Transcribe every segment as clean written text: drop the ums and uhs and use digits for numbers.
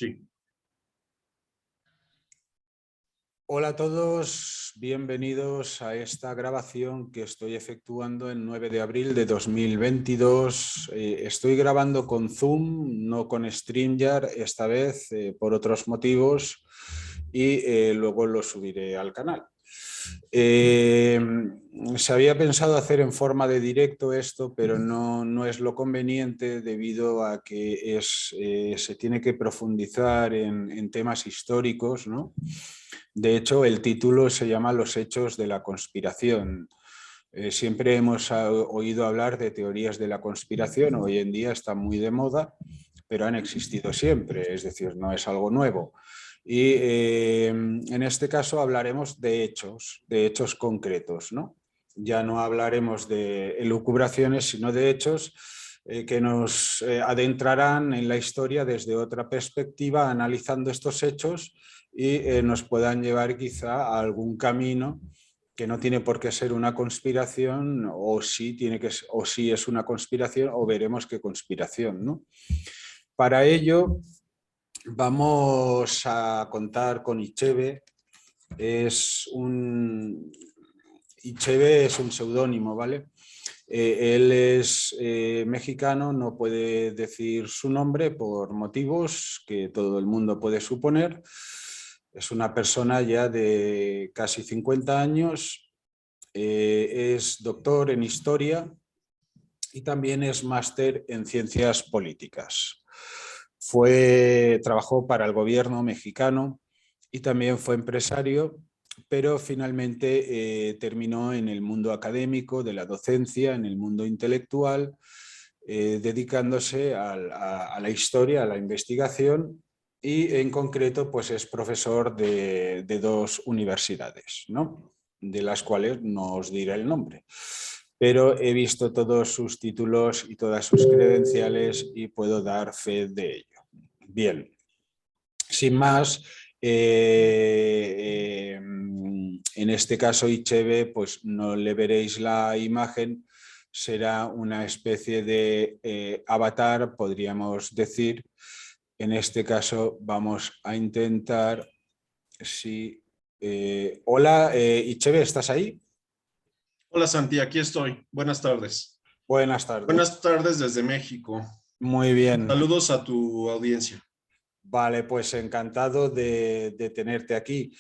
Sí. Hola a todos, bienvenidos a esta grabación que estoy efectuando el 9 de abril de 2022. Estoy grabando con Zoom, no con StreamYard esta vez, por otros motivos, y luego lo subiré al canal. Se había pensado hacer en forma de directo esto, pero no es lo conveniente debido a que se tiene que profundizar en temas históricos, ¿no? De hecho, el título se llama Los hechos de la conspiración. Siempre hemos oído hablar de teorías de la conspiración, hoy en día está muy de moda, pero han existido siempre, es decir, no es algo nuevo. Y en este caso hablaremos de hechos concretos, ¿no? Ya no hablaremos de elucubraciones, sino de hechos que nos adentrarán en la historia desde otra perspectiva, analizando estos hechos y nos puedan llevar quizá a algún camino que no tiene por qué ser una conspiración, o sí, o sí es una conspiración, o veremos qué conspiración, ¿no? Para ello vamos a contar con Icheve. Icheve es un seudónimo, ¿vale? Él es mexicano, no puede decir su nombre por motivos que todo el mundo puede suponer. Es una persona ya de casi 50 años, es doctor en historia y también es máster en ciencias políticas. Trabajó para el gobierno mexicano y también fue empresario, pero finalmente terminó en el mundo académico, de la docencia, en el mundo intelectual, dedicándose a la historia, a la investigación, y en concreto pues es profesor de dos universidades, ¿no? De las cuales no os diré el nombre, pero he visto todos sus títulos y todas sus credenciales y puedo dar fe de ello. Bien, sin más, en este caso Icheve, pues no le veréis la imagen, será una especie de avatar, podríamos decir. En este caso vamos a intentar, si... hola, Icheve, ¿estás ahí? Hola Santi, aquí estoy. Buenas tardes. Buenas tardes. Buenas tardes desde México. Muy bien. Saludos a tu audiencia. Vale, pues encantado de tenerte aquí.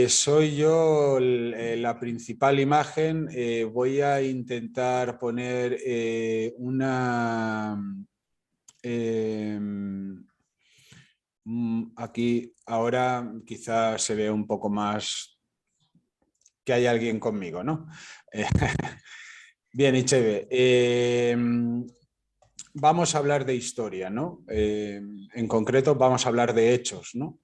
Soy yo la principal imagen. Voy a intentar poner aquí ahora quizás se ve un poco más que hay alguien conmigo, ¿no? Bien, Icheve. Vamos a hablar de historia, ¿no? En concreto vamos a hablar de hechos, ¿no?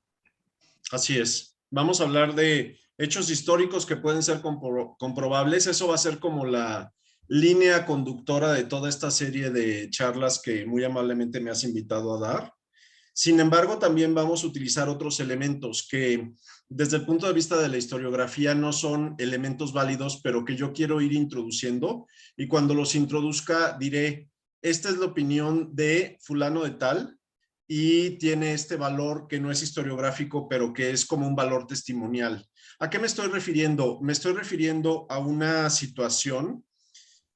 Así es. Vamos a hablar de hechos históricos que pueden ser comprobables. Eso va a ser como la línea conductora de toda esta serie de charlas que muy amablemente me has invitado a dar. Sin embargo, también vamos a utilizar otros elementos que desde el punto de vista de la historiografía no son elementos válidos, pero que yo quiero ir introduciendo, y cuando los introduzca diré, esta es la opinión de fulano de tal y tiene este valor que no es historiográfico, pero que es como un valor testimonial. ¿A qué me estoy refiriendo? Me estoy refiriendo a una situación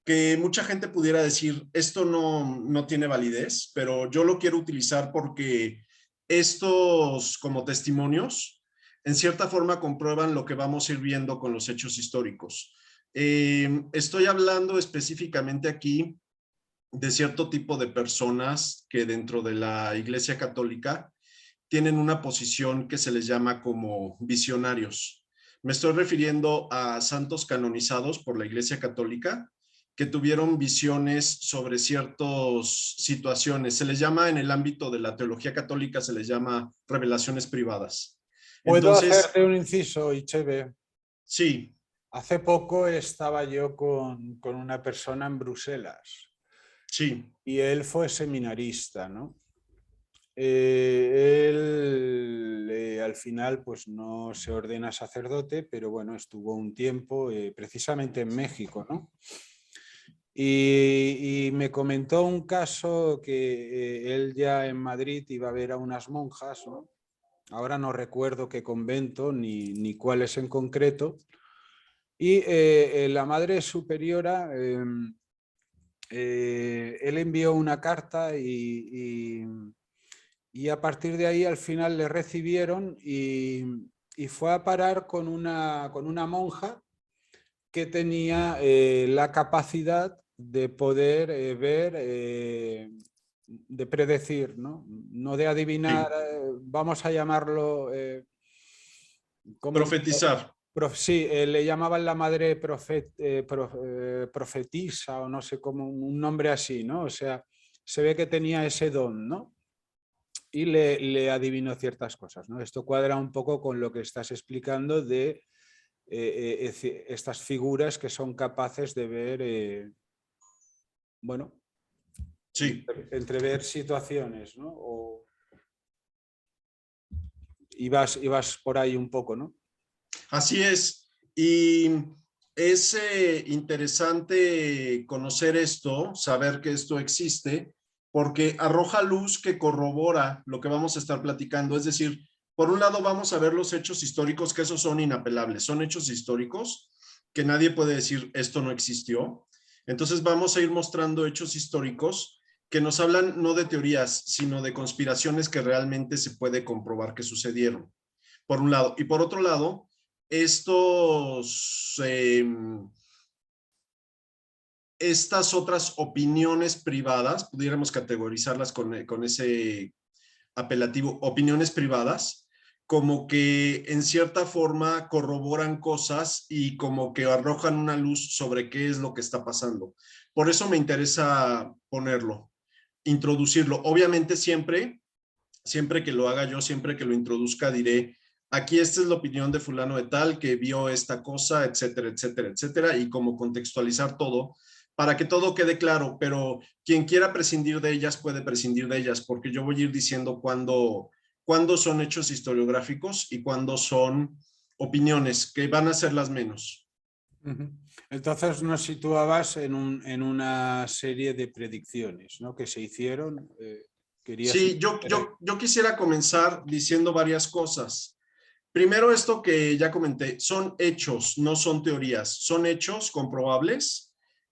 que mucha gente pudiera decir, esto no tiene validez, pero yo lo quiero utilizar porque estos como testimonios, en cierta forma comprueban lo que vamos a ir viendo con los hechos históricos. Estoy hablando específicamente aquí de cierto tipo de personas que dentro de la Iglesia Católica tienen una posición que se les llama como visionarios. Me estoy refiriendo a santos canonizados por la Iglesia Católica que tuvieron visiones sobre ciertas situaciones. Se les llama en el ámbito de la teología católica, se les llama revelaciones privadas. ¿Puedo Entonces, hacerte un inciso, Icheve? sí. Hace poco estaba yo con una persona en Bruselas Sí. y él fue seminarista, ¿no? Él al final pues no se ordena sacerdote, pero bueno, estuvo un tiempo precisamente en México, ¿no? Y me comentó un caso que él ya en Madrid iba a ver a unas monjas, ¿no? Ahora no recuerdo qué convento ni cuáles en concreto, y la Madre Superiora, él envió una carta y a partir de ahí al final le recibieron y fue a parar con una monja que tenía la capacidad de poder ver, de predecir, ¿no? No de adivinar, Sí, vamos a llamarlo, como, profetizar. sí, le llamaban la madre profetisa o no sé, como un nombre así, ¿no? O sea, se ve que tenía ese don, ¿no? Y le adivinó ciertas cosas, ¿no? Esto cuadra un poco con lo que estás explicando de estas figuras que son capaces de ver, bueno, Sí, entrever situaciones, ¿no? Ibas por ahí un poco, ¿no? así es. Y es interesante conocer esto, saber que esto existe, porque arroja luz que corrobora lo que vamos a estar platicando. Es decir, por un lado vamos a ver los hechos históricos, que esos son inapelables, son hechos históricos que nadie puede decir esto no existió. Entonces vamos a ir mostrando hechos históricos que nos hablan no de teorías, sino de conspiraciones que realmente se puede comprobar que sucedieron, por un lado. Y por otro lado, estos, estas otras opiniones privadas, pudiéramos categorizarlas con ese apelativo, opiniones privadas, como que en cierta forma corroboran cosas y como que arrojan una luz sobre qué es lo que está pasando. Por eso me interesa ponerlo, introducirlo. Obviamente siempre que lo haga yo, siempre que lo introduzca, diré, aquí esta es la opinión de fulano de tal, que vio esta cosa, etcétera, etcétera, etcétera, y como contextualizar todo para que todo quede claro, pero quien quiera prescindir de ellas puede prescindir de ellas, porque yo voy a ir diciendo cuándo son hechos historiográficos y cuándo son opiniones, que van a ser las menos. Entonces nos situabas en una serie de predicciones, ¿no? Que se hicieron. Querías Sí, yo quisiera comenzar diciendo varias cosas. Primero, esto que ya comenté, son hechos, no son teorías, son hechos comprobables,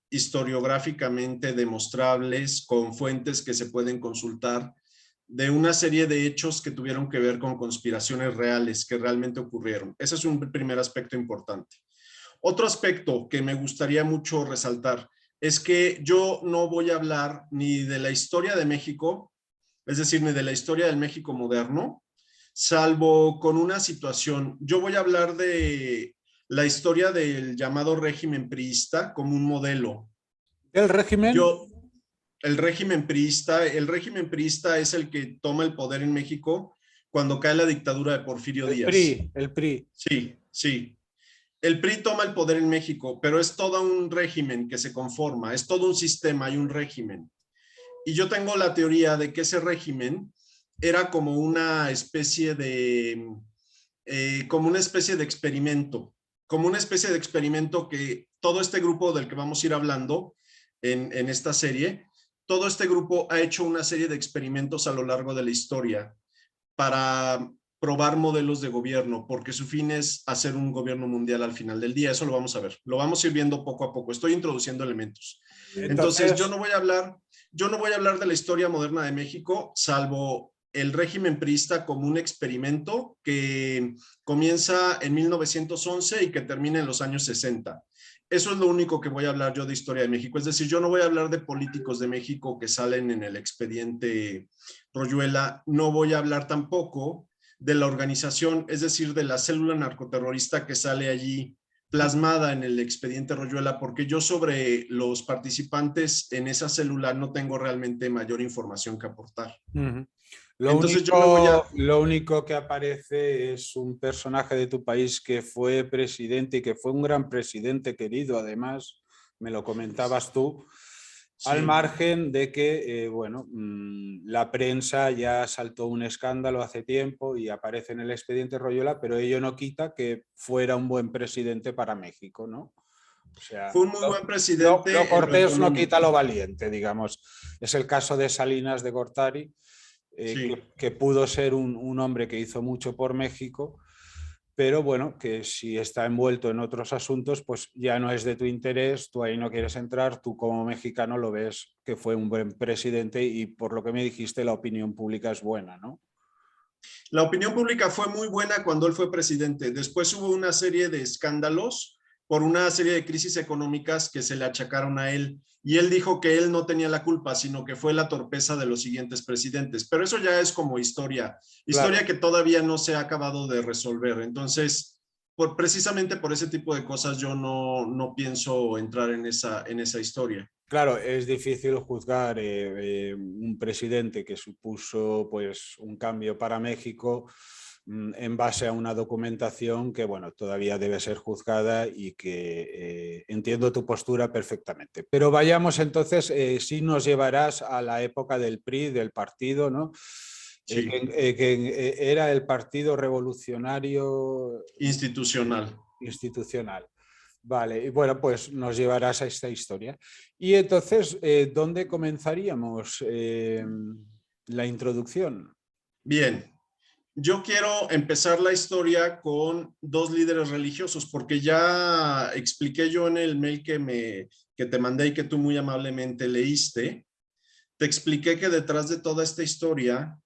historiográficamente demostrables, con fuentes que se pueden consultar, de una serie de hechos que tuvieron que ver con conspiraciones reales que realmente ocurrieron. Ese es un primer aspecto importante. Otro aspecto que me gustaría mucho resaltar es que yo no voy a hablar ni de la historia de México, es decir, ni de la historia del México moderno, salvo con una situación. Yo voy a hablar de la historia del llamado régimen priista como un modelo. el régimen. Yo, el régimen priista es el que toma el poder en México cuando cae la dictadura de Porfirio El Díaz. PRI, el PRI. Sí, sí. El PRI toma el poder en México, pero es todo un régimen que se conforma, es todo un sistema y un régimen. Y yo tengo la teoría de que ese régimen era como una especie de experimento, como una especie de experimento que todo este grupo del que vamos a ir hablando en esta serie, todo este grupo ha hecho una serie de experimentos a lo largo de la historia para probar modelos de gobierno, porque su fin es hacer un gobierno mundial al final del día. Eso lo vamos a ver, lo vamos a ir viendo poco a poco. Estoy introduciendo elementos. Entonces, Entonces, yo no voy a hablar de la historia moderna de México, salvo el régimen priista como un experimento que comienza en 1911 y que termina en los años 60. Eso es lo único que voy a hablar yo de historia de México. Es decir, yo no voy a hablar de políticos de México que salen en el expediente Royuela. No voy a hablar tampoco de la organización, es decir, de la célula narcoterrorista que sale allí plasmada en el expediente Royuela, porque yo sobre los participantes en esa célula no tengo realmente mayor información que aportar. Entonces yo me voy a... lo único que aparece es un personaje de tu país que fue presidente y que fue un gran presidente querido, además, me lo comentabas tú, al Sí, margen de que, bueno, la prensa ya saltó un escándalo hace tiempo y aparece en el expediente Royola, pero ello no quita que fuera un buen presidente para México, ¿no? O sea, Fue un muy buen presidente lo en lo cortés no quita económico. lo valiente, digamos. Es el caso de Salinas de Gortari, Sí. que pudo ser un hombre que hizo mucho por México, pero bueno, que si está envuelto en otros asuntos, pues ya no es de tu interés, tú ahí no quieres entrar, tú como mexicano lo ves que fue un buen presidente y por lo que me dijiste la opinión pública es buena, ¿no? La opinión pública fue muy buena cuando él fue presidente. Después hubo una serie de escándalos por una serie de crisis económicas que se le achacaron a él. Y él dijo que él no tenía la culpa, sino que fue la torpeza de los siguientes presidentes. Pero eso ya es como historia, Claro. historia que todavía no se ha acabado de resolver. Entonces, precisamente por ese tipo de cosas yo no pienso entrar en esa historia. Claro, es difícil juzgar un presidente que supuso pues, un cambio para México en base a una documentación que bueno, todavía debe ser juzgada y que entiendo tu postura perfectamente. Pero vayamos entonces, sí nos llevarás a la época del PRI, del partido, ¿no? Sí, Era el Partido Revolucionario institucional. Institucional. Vale, y bueno, pues nos llevarás a esta historia. Y entonces, ¿dónde comenzaríamos la introducción? Bien, yo quiero empezar la historia con dos líderes religiosos, porque ya expliqué yo en el mail que te mandé y que tú muy amablemente leíste, te expliqué que detrás de toda esta historia,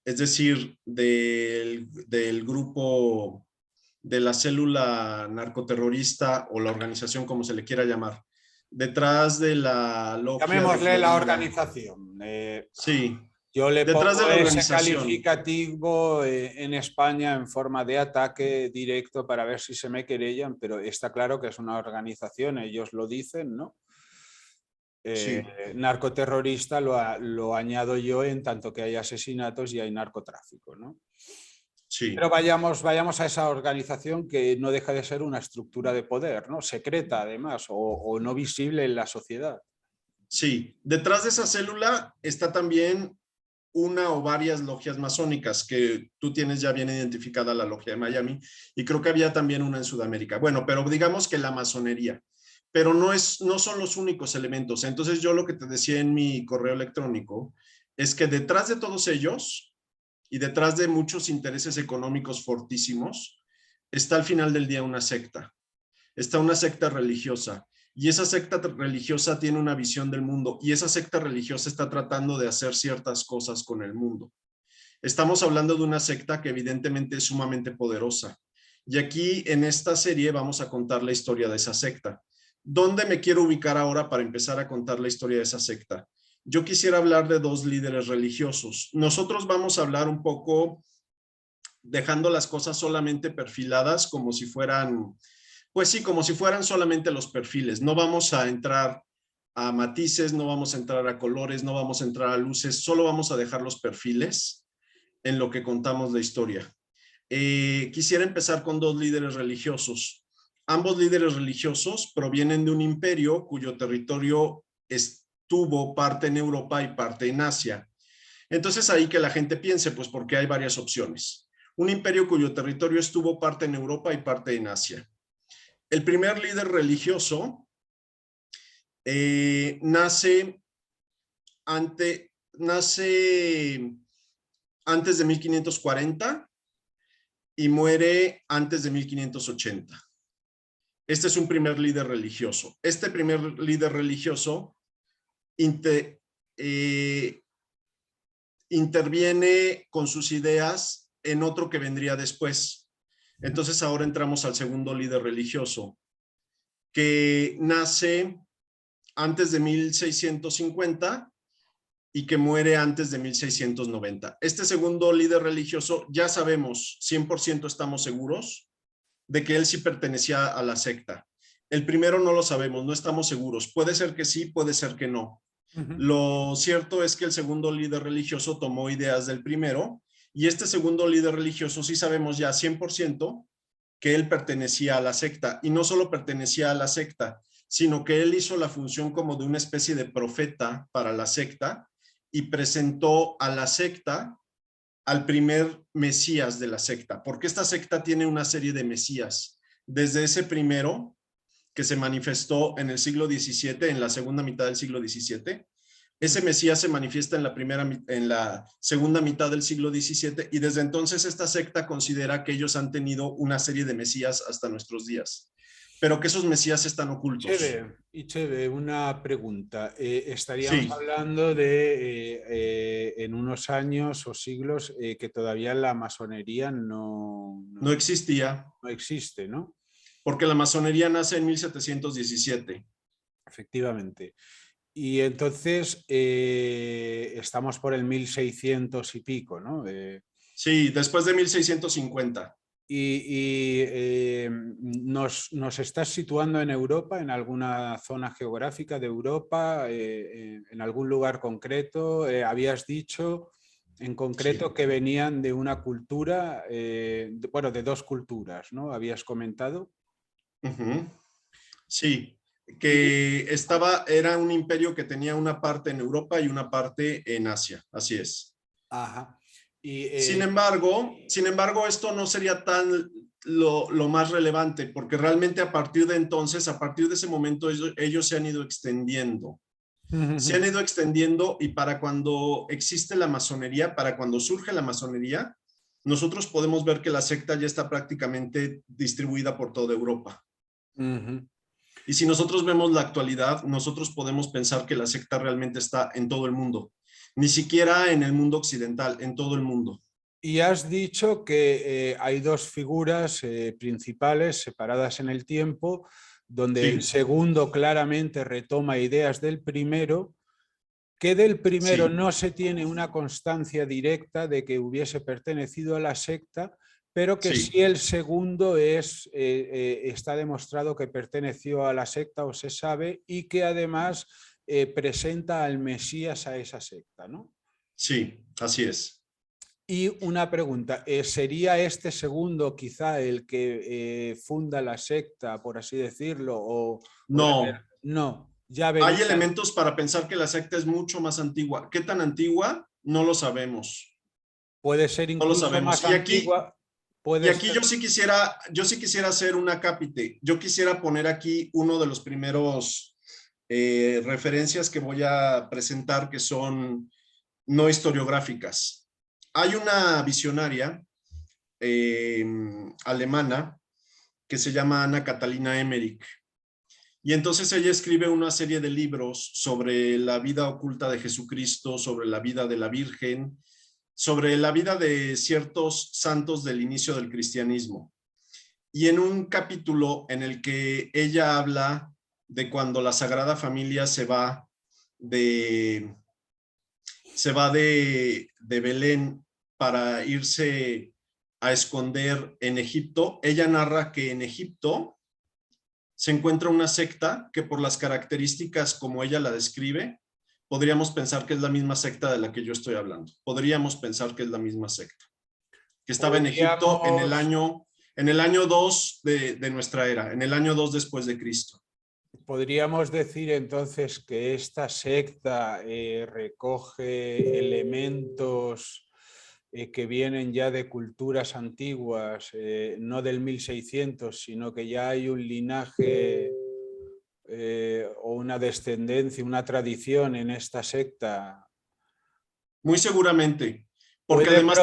es decir, del grupo de la célula narcoterrorista o la organización como se le quiera llamar, detrás de la logia de Llamémosle la Florida. organización. Sí, Yo le detrás de pongo la ese organización. calificativo en España en forma de ataque directo para ver si se me querellan, pero está claro que es una organización, ellos lo dicen, ¿no? Sí, Narcoterrorista lo añado yo en tanto que hay asesinatos y hay narcotráfico, ¿no? Pero sí. vayamos a esa organización que no deja de ser una estructura de poder, ¿no? Secreta además o no visible en la sociedad. Sí, detrás de esa célula está también una o varias logias masónicas, que tú tienes ya bien identificada la logia de Miami, y creo que había también una en Sudamérica. Bueno, pero digamos que la masonería, pero no son los únicos elementos. Entonces yo lo que te decía en mi correo electrónico es que detrás de todos ellos y detrás de muchos intereses económicos fortísimos, está al final del día una secta. Está una secta religiosa y esa secta religiosa tiene una visión del mundo y esa secta religiosa está tratando de hacer ciertas cosas con el mundo. Estamos hablando de una secta que evidentemente es sumamente poderosa. Y aquí en esta serie vamos a contar la historia de esa secta. ¿Dónde me quiero ubicar ahora para empezar a contar la historia de esa secta? Yo quisiera hablar de dos líderes religiosos. Nosotros vamos a hablar un poco dejando las cosas solamente perfiladas como si fueran, pues sí, como si fueran solamente los perfiles. No vamos a entrar a matices, no vamos a entrar a colores, no vamos a entrar a luces, solo vamos a dejar los perfiles en lo que contamos la historia. Quisiera empezar con dos líderes religiosos. Ambos líderes religiosos provienen de un imperio cuyo territorio estuvo parte en Europa y parte en Asia. Entonces ahí que la gente piense, pues porque hay varias opciones. Un imperio cuyo territorio estuvo parte en Europa y parte en Asia. El primer líder religioso nace, nace antes de 1540 y muere antes de 1580. Este es un primer líder religioso. Este primer líder religioso interviene con sus ideas en otro que vendría después. Entonces ahora entramos al segundo líder religioso, que nace antes de 1650 y que muere antes de 1690. Este segundo líder religioso, ya sabemos, 100% estamos seguros de que él sí pertenecía a la secta. El primero no lo sabemos, no estamos seguros. Puede ser que sí, puede ser que no. Lo cierto es que el segundo líder religioso tomó ideas del primero y este segundo líder religioso sí sabemos ya 100% que él pertenecía a la secta y no solo pertenecía a la secta, sino que él hizo la función como de una especie de profeta para la secta y presentó a la secta al primer mesías de la secta, porque esta secta tiene una serie de mesías. Desde ese primero que se manifestó en el siglo XVII, en la segunda mitad del siglo XVII. Ese Mesías se manifiesta en la segunda mitad del siglo XVII y desde entonces esta secta considera que ellos han tenido una serie de Mesías hasta nuestros días, pero que esos Mesías están ocultos. Cheve, una pregunta. Estaríamos Sí, hablando de en unos años o siglos que todavía la masonería no existía, no existe, ¿no? porque la masonería nace en 1717. Efectivamente. Y entonces estamos por el 1600 y pico, ¿no? Sí, después de 1650. Nos estás situando en Europa, en alguna zona geográfica de Europa, en algún lugar concreto. Habías dicho en concreto Sí. que venían de una cultura, bueno, de dos culturas, ¿no? Habías comentado. Uh-huh. Sí, Y, que era un imperio que tenía una parte en Europa y una parte en Asia, así es. ajá. Y, Sin embargo, esto no sería tan lo más relevante, porque realmente a partir de entonces, a partir de ese momento, ellos se han ido extendiendo. Se han ido extendiendo y para cuando existe la masonería, para cuando surge la masonería, nosotros podemos ver que la secta ya está prácticamente distribuida por toda Europa. Y si nosotros vemos la actualidad, nosotros podemos pensar que la secta realmente está en todo el mundo, ni siquiera en el mundo occidental, en todo el mundo. Y has dicho que hay dos figuras principales separadas en el tiempo, donde el Sí, segundo claramente retoma ideas del primero, que del primero sí, no se tiene una constancia directa de que hubiese pertenecido a la secta, pero que sí sí, el segundo está demostrado que perteneció a la secta o se sabe y que además presenta al Mesías a esa secta, ¿no? sí, así es. Y una pregunta, ¿sería este segundo quizá el que funda la secta, por así decirlo? O puede haber... No, No, ya hay venía... elementos para pensar que la secta es mucho más antigua. ¿Qué tan antigua? No lo sabemos. Puede ser No lo incluso sabemos. más Y aquí, antigua, y puede aquí ser... yo sí quisiera hacer un acápite. Yo quisiera poner aquí uno de los primeros referencias que voy a presentar que son no historiográficas. Hay una visionaria eh, alemana que se llama Ana Catalina Emmerich. Y entonces ella escribe una serie de libros sobre la vida oculta de Jesucristo, sobre la vida de la Virgen, sobre la vida de ciertos santos del inicio del cristianismo. Y en un capítulo en el que ella habla de cuando la Sagrada Familia de, se va de Belén para irse a esconder en Egipto, ella narra que en Egipto se encuentra una secta que por las características como ella la describe, podríamos pensar que es la misma secta de la que yo estoy hablando. Podríamos pensar que es la misma secta, que estaba en Egipto Podríamos, en el año 2 de nuestra era, en el año 2 después de Cristo. podríamos decir entonces que esta secta recoge elementos que vienen ya de culturas antiguas, no del 1600, sino que ya hay un linaje o una descendencia, una tradición en esta secta. Muy seguramente, porque además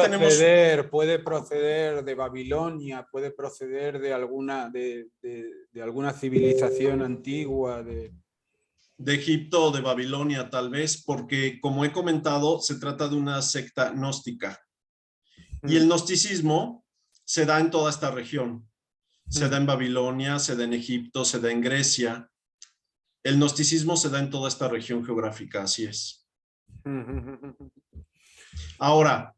Puede proceder de Babilonia, puede proceder de alguna civilización antigua. de Egipto o de Babilonia tal vez, porque como he comentado, se trata de una secta gnóstica. Y el gnosticismo se da en toda esta región. Se da en Babilonia, se da en Egipto, se da en Grecia. El gnosticismo se da en toda esta región geográfica, así es. Ahora,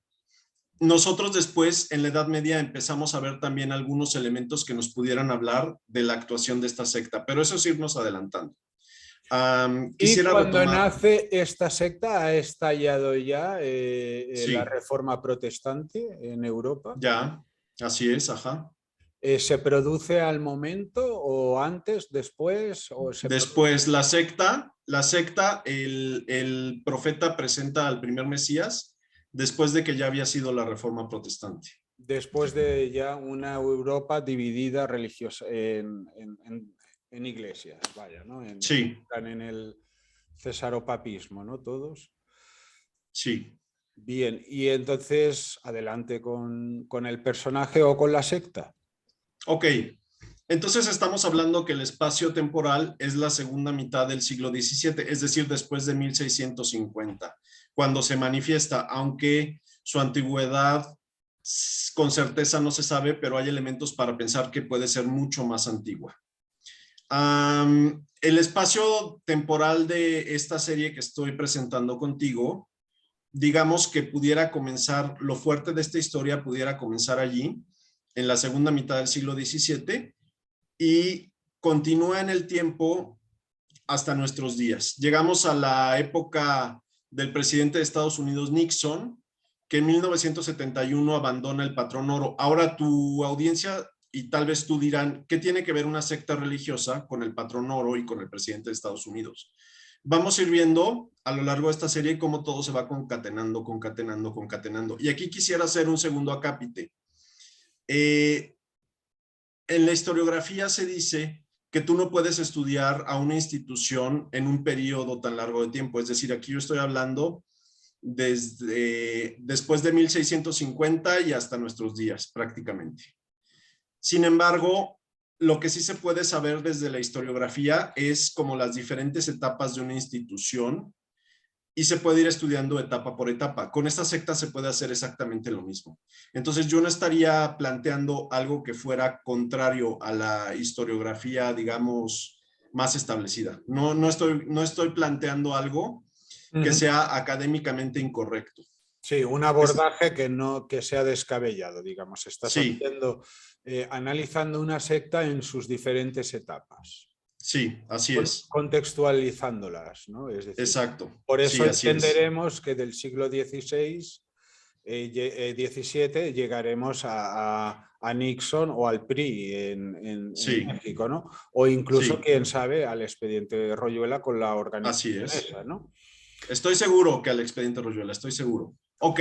nosotros después, en la Edad Media, empezamos a ver también algunos elementos que nos pudieran hablar de la actuación de esta secta, pero eso es irnos adelantando. Y Quisiera cuando retomar, nace esta secta, ha estallado ya la sí, reforma protestante en Europa. ya, así es, ajá. ¿Se produce al momento o antes, después? O se produce Después, la secta, el profeta presenta al primer Mesías después de que ya había sido la reforma protestante. después de ya una Europa dividida religiosa En iglesias, vaya, ¿no? Sí, Están en el cesaropapismo, ¿no? Todos. sí. Bien, y entonces adelante con el personaje o con la secta. Ok, entonces estamos hablando que el espacio temporal es la segunda mitad del siglo XVII, es decir, después de 1650, cuando se manifiesta, aunque su antigüedad con certeza no se sabe, pero hay elementos para pensar que puede ser mucho más antigua. El espacio temporal de esta serie que estoy presentando contigo, digamos que pudiera comenzar, lo fuerte de esta historia pudiera comenzar allí, en la segunda mitad del siglo XVII, y continúa en el tiempo hasta nuestros días. Llegamos a la época del presidente de Estados Unidos, Nixon, que en 1971 abandona el patrón oro. Ahora tu audiencia y tal vez tú dirán, ¿qué tiene que ver una secta religiosa con el patrón oro y con el presidente de Estados Unidos? Vamos a ir viendo a lo largo de esta serie cómo todo se va concatenando, concatenando, concatenando. Y aquí quisiera hacer un segundo acápite. En la historiografía se dice que tú no puedes estudiar a una institución en un periodo tan largo de tiempo. Es decir, aquí yo estoy hablando desde después de 1650 y hasta nuestros días, prácticamente. Sin embargo, lo que sí se puede saber desde la historiografía es como las diferentes etapas de una institución y se puede ir estudiando etapa por etapa. Con esta secta se puede hacer exactamente lo mismo. Entonces yo no estaría planteando algo que fuera contrario a la historiografía, digamos, más establecida. No estoy planteando algo que sea académicamente incorrecto. Sí, un abordaje que no que sea descabellado, digamos. Estás Sí, haciendo, analizando una secta en sus diferentes etapas, sí, así es. contextualizándolas, ¿no? Es decir, Exacto. por eso Sí, así es. entenderemos que del siglo XVI, XVII llegaremos a Nixon o al PRI en Sí, México, ¿no? O incluso, sí, quién sabe, al expediente de Royuela con la así organización es. esa, ¿no? Estoy seguro que al expediente Royuela, estoy seguro. Ok,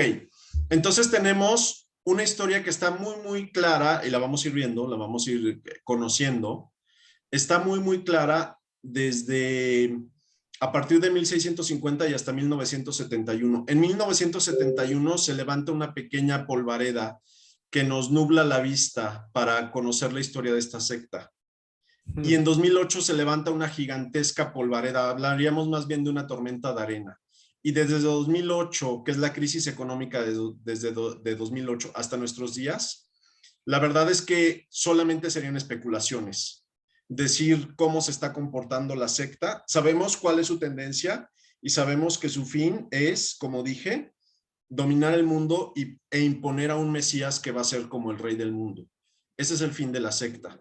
entonces tenemos una historia que está muy, muy clara y la vamos a ir viendo, la vamos a ir conociendo. Está muy, muy clara desde a partir de 1650 y hasta 1971. En 1971 se levanta una pequeña polvareda que nos nubla la vista para conocer la historia de esta secta. Y en 2008 se levanta una gigantesca polvareda, hablaríamos más bien de una tormenta de arena. Y desde 2008, que es la crisis económica desde 2008 hasta nuestros días, la verdad es que solamente serían especulaciones. Decir cómo se está comportando la secta, sabemos cuál es su tendencia y sabemos que su fin es, como dije, dominar el mundo e imponer a un Mesías que va a ser como el rey del mundo. Ese es el fin de la secta.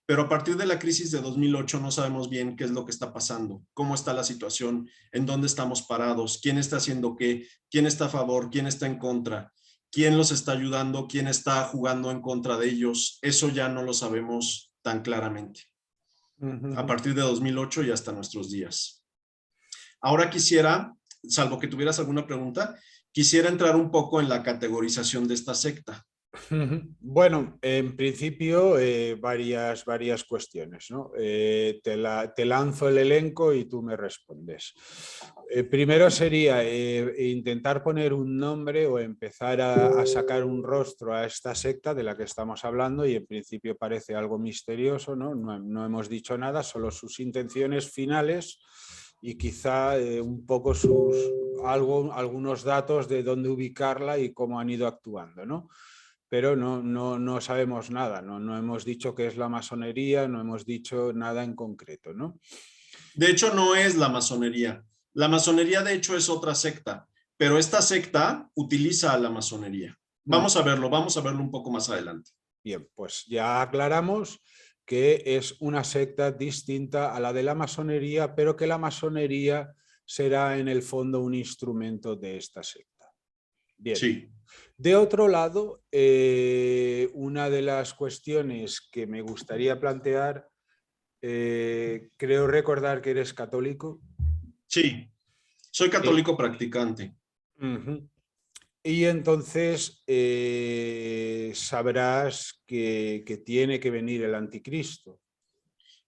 Pero a partir de la crisis de 2008 no sabemos bien qué es lo que está pasando, cómo está la situación, en dónde estamos parados, quién está haciendo qué, quién está a favor, quién está en contra, quién los está ayudando, quién está jugando en contra de ellos. Eso ya no lo sabemos tan claramente. A partir de 2008 y hasta nuestros días. Ahora quisiera, salvo que tuvieras alguna pregunta, quisiera entrar un poco en la categorización de esta secta. Bueno, en principio varias cuestiones, ¿no? Te lanzo el elenco y tú me respondes. Primero sería intentar poner un nombre o empezar a sacar un rostro a esta secta de la que estamos hablando y en principio parece algo misterioso, ¿no? No hemos dicho nada, solo sus intenciones finales y quizá un poco algunos datos de dónde ubicarla y cómo han ido actuando, ¿no? Pero no sabemos nada, no hemos dicho qué es la masonería, no hemos dicho nada en concreto, ¿no? De hecho, no es la masonería. La masonería, de hecho, es otra secta, pero esta secta utiliza a la masonería. Vamos a verlo un poco más adelante. Bien, pues ya aclaramos que es una secta distinta a la de la masonería, pero que la masonería será en el fondo un instrumento de esta secta. Bien. Sí. De otro lado, una de las cuestiones que me gustaría plantear, creo recordar que eres católico. Sí, soy católico practicante. Y entonces sabrás que tiene que venir el anticristo.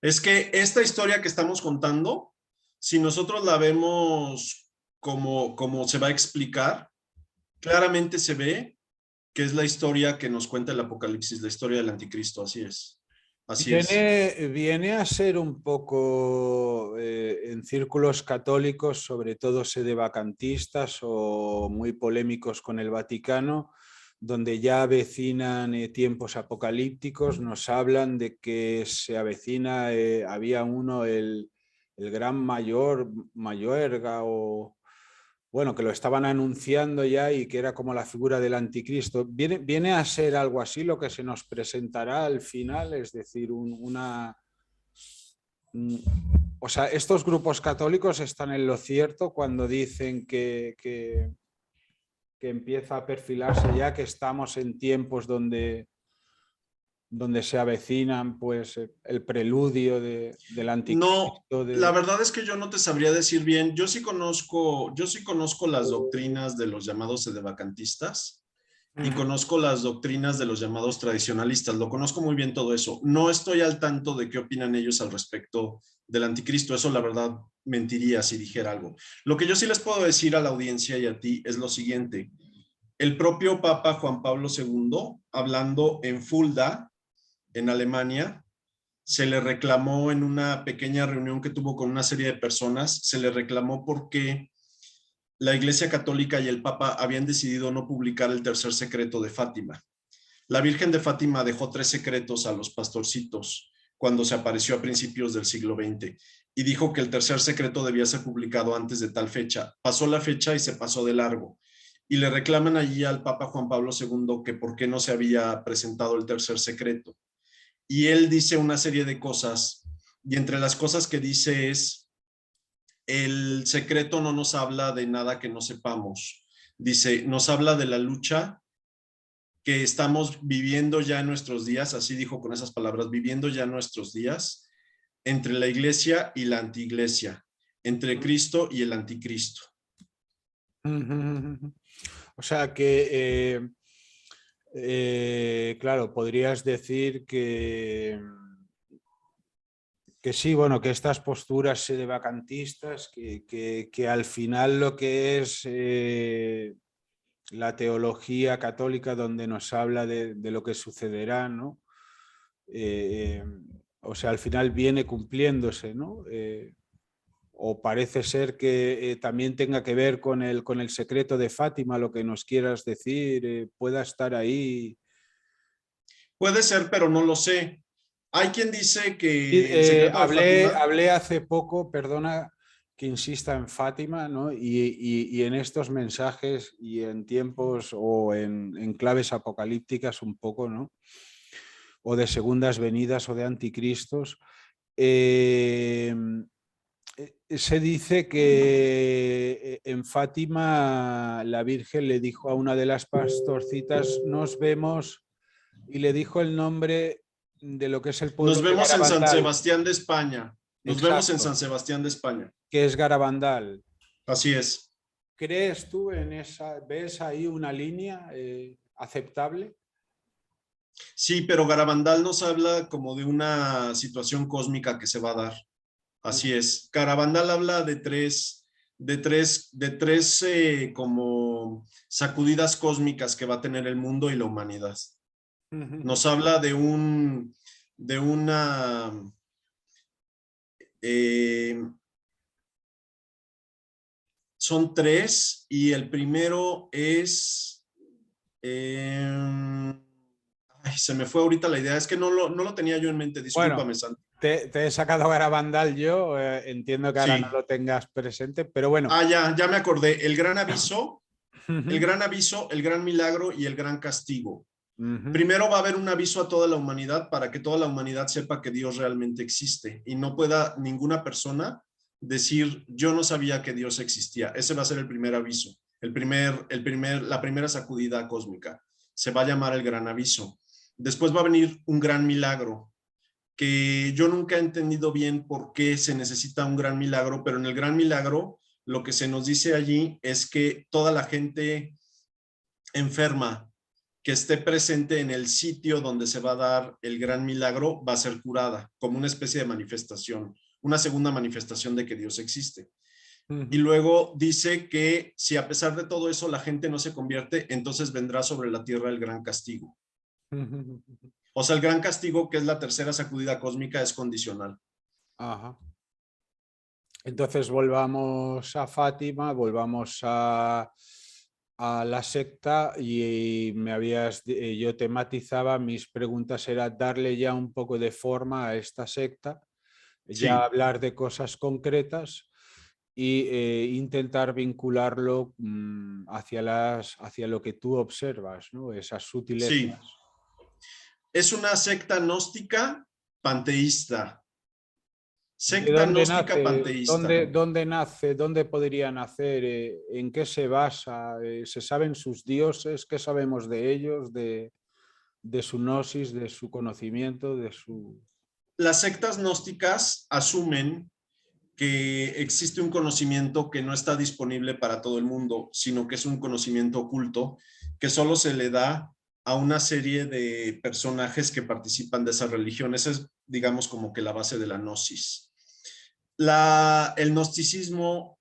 Es que esta historia que estamos contando, si nosotros la vemos como se va a explicar, claramente se ve que es la historia que nos cuenta el Apocalipsis, la historia del anticristo, así es. Así es. Viene a ser un poco en círculos católicos, sobre todo sedevacantistas o muy polémicos con el Vaticano, donde ya avecinan tiempos apocalípticos, nos hablan de que se avecina, había uno, el gran Mayorga o bueno, que lo estaban anunciando ya y que era como la figura del anticristo. ¿Viene a ser algo así lo que se nos presentará al final? Es decir, o sea, estos grupos católicos están en lo cierto cuando dicen que empieza a perfilarse ya, que estamos en tiempos donde se avecinan pues el preludio del No, anticristo. la verdad es que yo no te sabría decir bien. Yo sí conozco las doctrinas de los llamados sedevacantistas y conozco las doctrinas de los llamados tradicionalistas. Lo conozco muy bien todo eso. No estoy al tanto de qué opinan ellos al respecto del anticristo. Eso la verdad mentiría si dijera algo. Lo que yo sí les puedo decir a la audiencia y a ti es lo siguiente. El propio Papa Juan Pablo II, hablando en Fulda, en Alemania, se le reclamó en una pequeña reunión que tuvo con una serie de personas, se le reclamó porque la Iglesia Católica y el Papa habían decidido no publicar el tercer secreto de Fátima. La Virgen de Fátima dejó 3 secretos a los pastorcitos cuando se apareció a principios del siglo XX y dijo que el tercer secreto debía ser publicado antes de tal fecha. Pasó la fecha y se pasó de largo. Y le reclaman allí al Papa Juan Pablo II que por qué no se había presentado el tercer secreto. Y él dice una serie de cosas, y entre las cosas que dice es, el secreto no nos habla de nada que no sepamos. Dice, nos habla de la lucha que estamos viviendo ya en nuestros días, así dijo con esas palabras, viviendo ya en nuestros días, entre la iglesia y la antiiglesia, entre Cristo y el anticristo. O sea que, claro, podrías decir que sí, bueno, que estas posturas sedevacantistas, que al final lo que es la teología católica donde nos habla de lo que sucederá, ¿no? Eh, o sea, al final viene cumpliéndose, ¿no? O parece ser que también tenga que ver con el secreto de Fátima, lo que nos quieras decir, pueda estar ahí. Puede ser, pero no lo sé. Hay quien dice que el secreto de Fátima... Hablé hace poco, perdona que insista en Fátima, ¿no? Y en estos mensajes y en tiempos o en claves apocalípticas un poco, ¿no? O de segundas venidas o de anticristos. Se dice que en Fátima la Virgen le dijo a una de las pastorcitas, nos vemos, y le dijo el nombre de lo que es el Nos pueblo de vemos en San Garabandal. Sebastián de España. Nos vemos en San Exacto, Sebastián de España. que es Garabandal. Así es. ¿Crees tú en esa, ves ahí una línea aceptable? Sí, pero Garabandal nos habla como de una situación cósmica que se va a dar. Así es. Garabandal habla de tres como sacudidas cósmicas que va a tener el mundo y la humanidad. Nos habla de una, eh, son 3 y el primero es, ay, se me fue ahorita la idea, es que no lo tenía yo en mente, Bueno, discúlpame, Santi. te he sacado Garabandal yo, entiendo que ahora no Sí. lo tengas presente, pero bueno. Ya me acordé, el gran aviso, el gran milagro y el gran castigo. Primero va a haber un aviso a toda la humanidad para que toda la humanidad sepa que Dios realmente existe y no pueda ninguna persona decir yo no sabía que Dios existía. Ese va a ser el primer aviso, la primera sacudida cósmica. Se va a llamar el gran aviso. Después va a venir un gran milagro, que yo nunca he entendido bien por qué se necesita un gran milagro, pero en el gran milagro lo que se nos dice allí es que toda la gente enferma que esté presente en el sitio donde se va a dar el gran milagro va a ser curada, como una especie de manifestación, una segunda manifestación de que Dios existe. Y luego dice que si a pesar de todo eso la gente no se convierte, entonces vendrá sobre la tierra el gran castigo. O sea, el gran castigo, que es la tercera sacudida cósmica, es condicional. Ajá. Entonces volvamos a Fátima, volvamos a la secta y yo te matizaba, mis preguntas eran darle ya un poco de forma a esta secta, ya Sí. hablar de cosas concretas y intentar vincularlo hacia lo que tú observas, ¿no? Esas sutilezas. Sí. Es una secta gnóstica panteísta. ¿De Secta dónde gnóstica nace? panteísta. ¿Dónde nace? ¿Dónde podría nacer? ¿En qué se basa? ¿Se saben sus dioses? ¿Qué sabemos de ellos? De su gnosis, de su conocimiento, de su... Las sectas gnósticas asumen que existe un conocimiento que no está disponible para todo el mundo, sino que es un conocimiento oculto que solo se le da a una serie de personajes que participan de esa religión. Esa es, digamos, como que la base de la gnosis. El gnosticismo,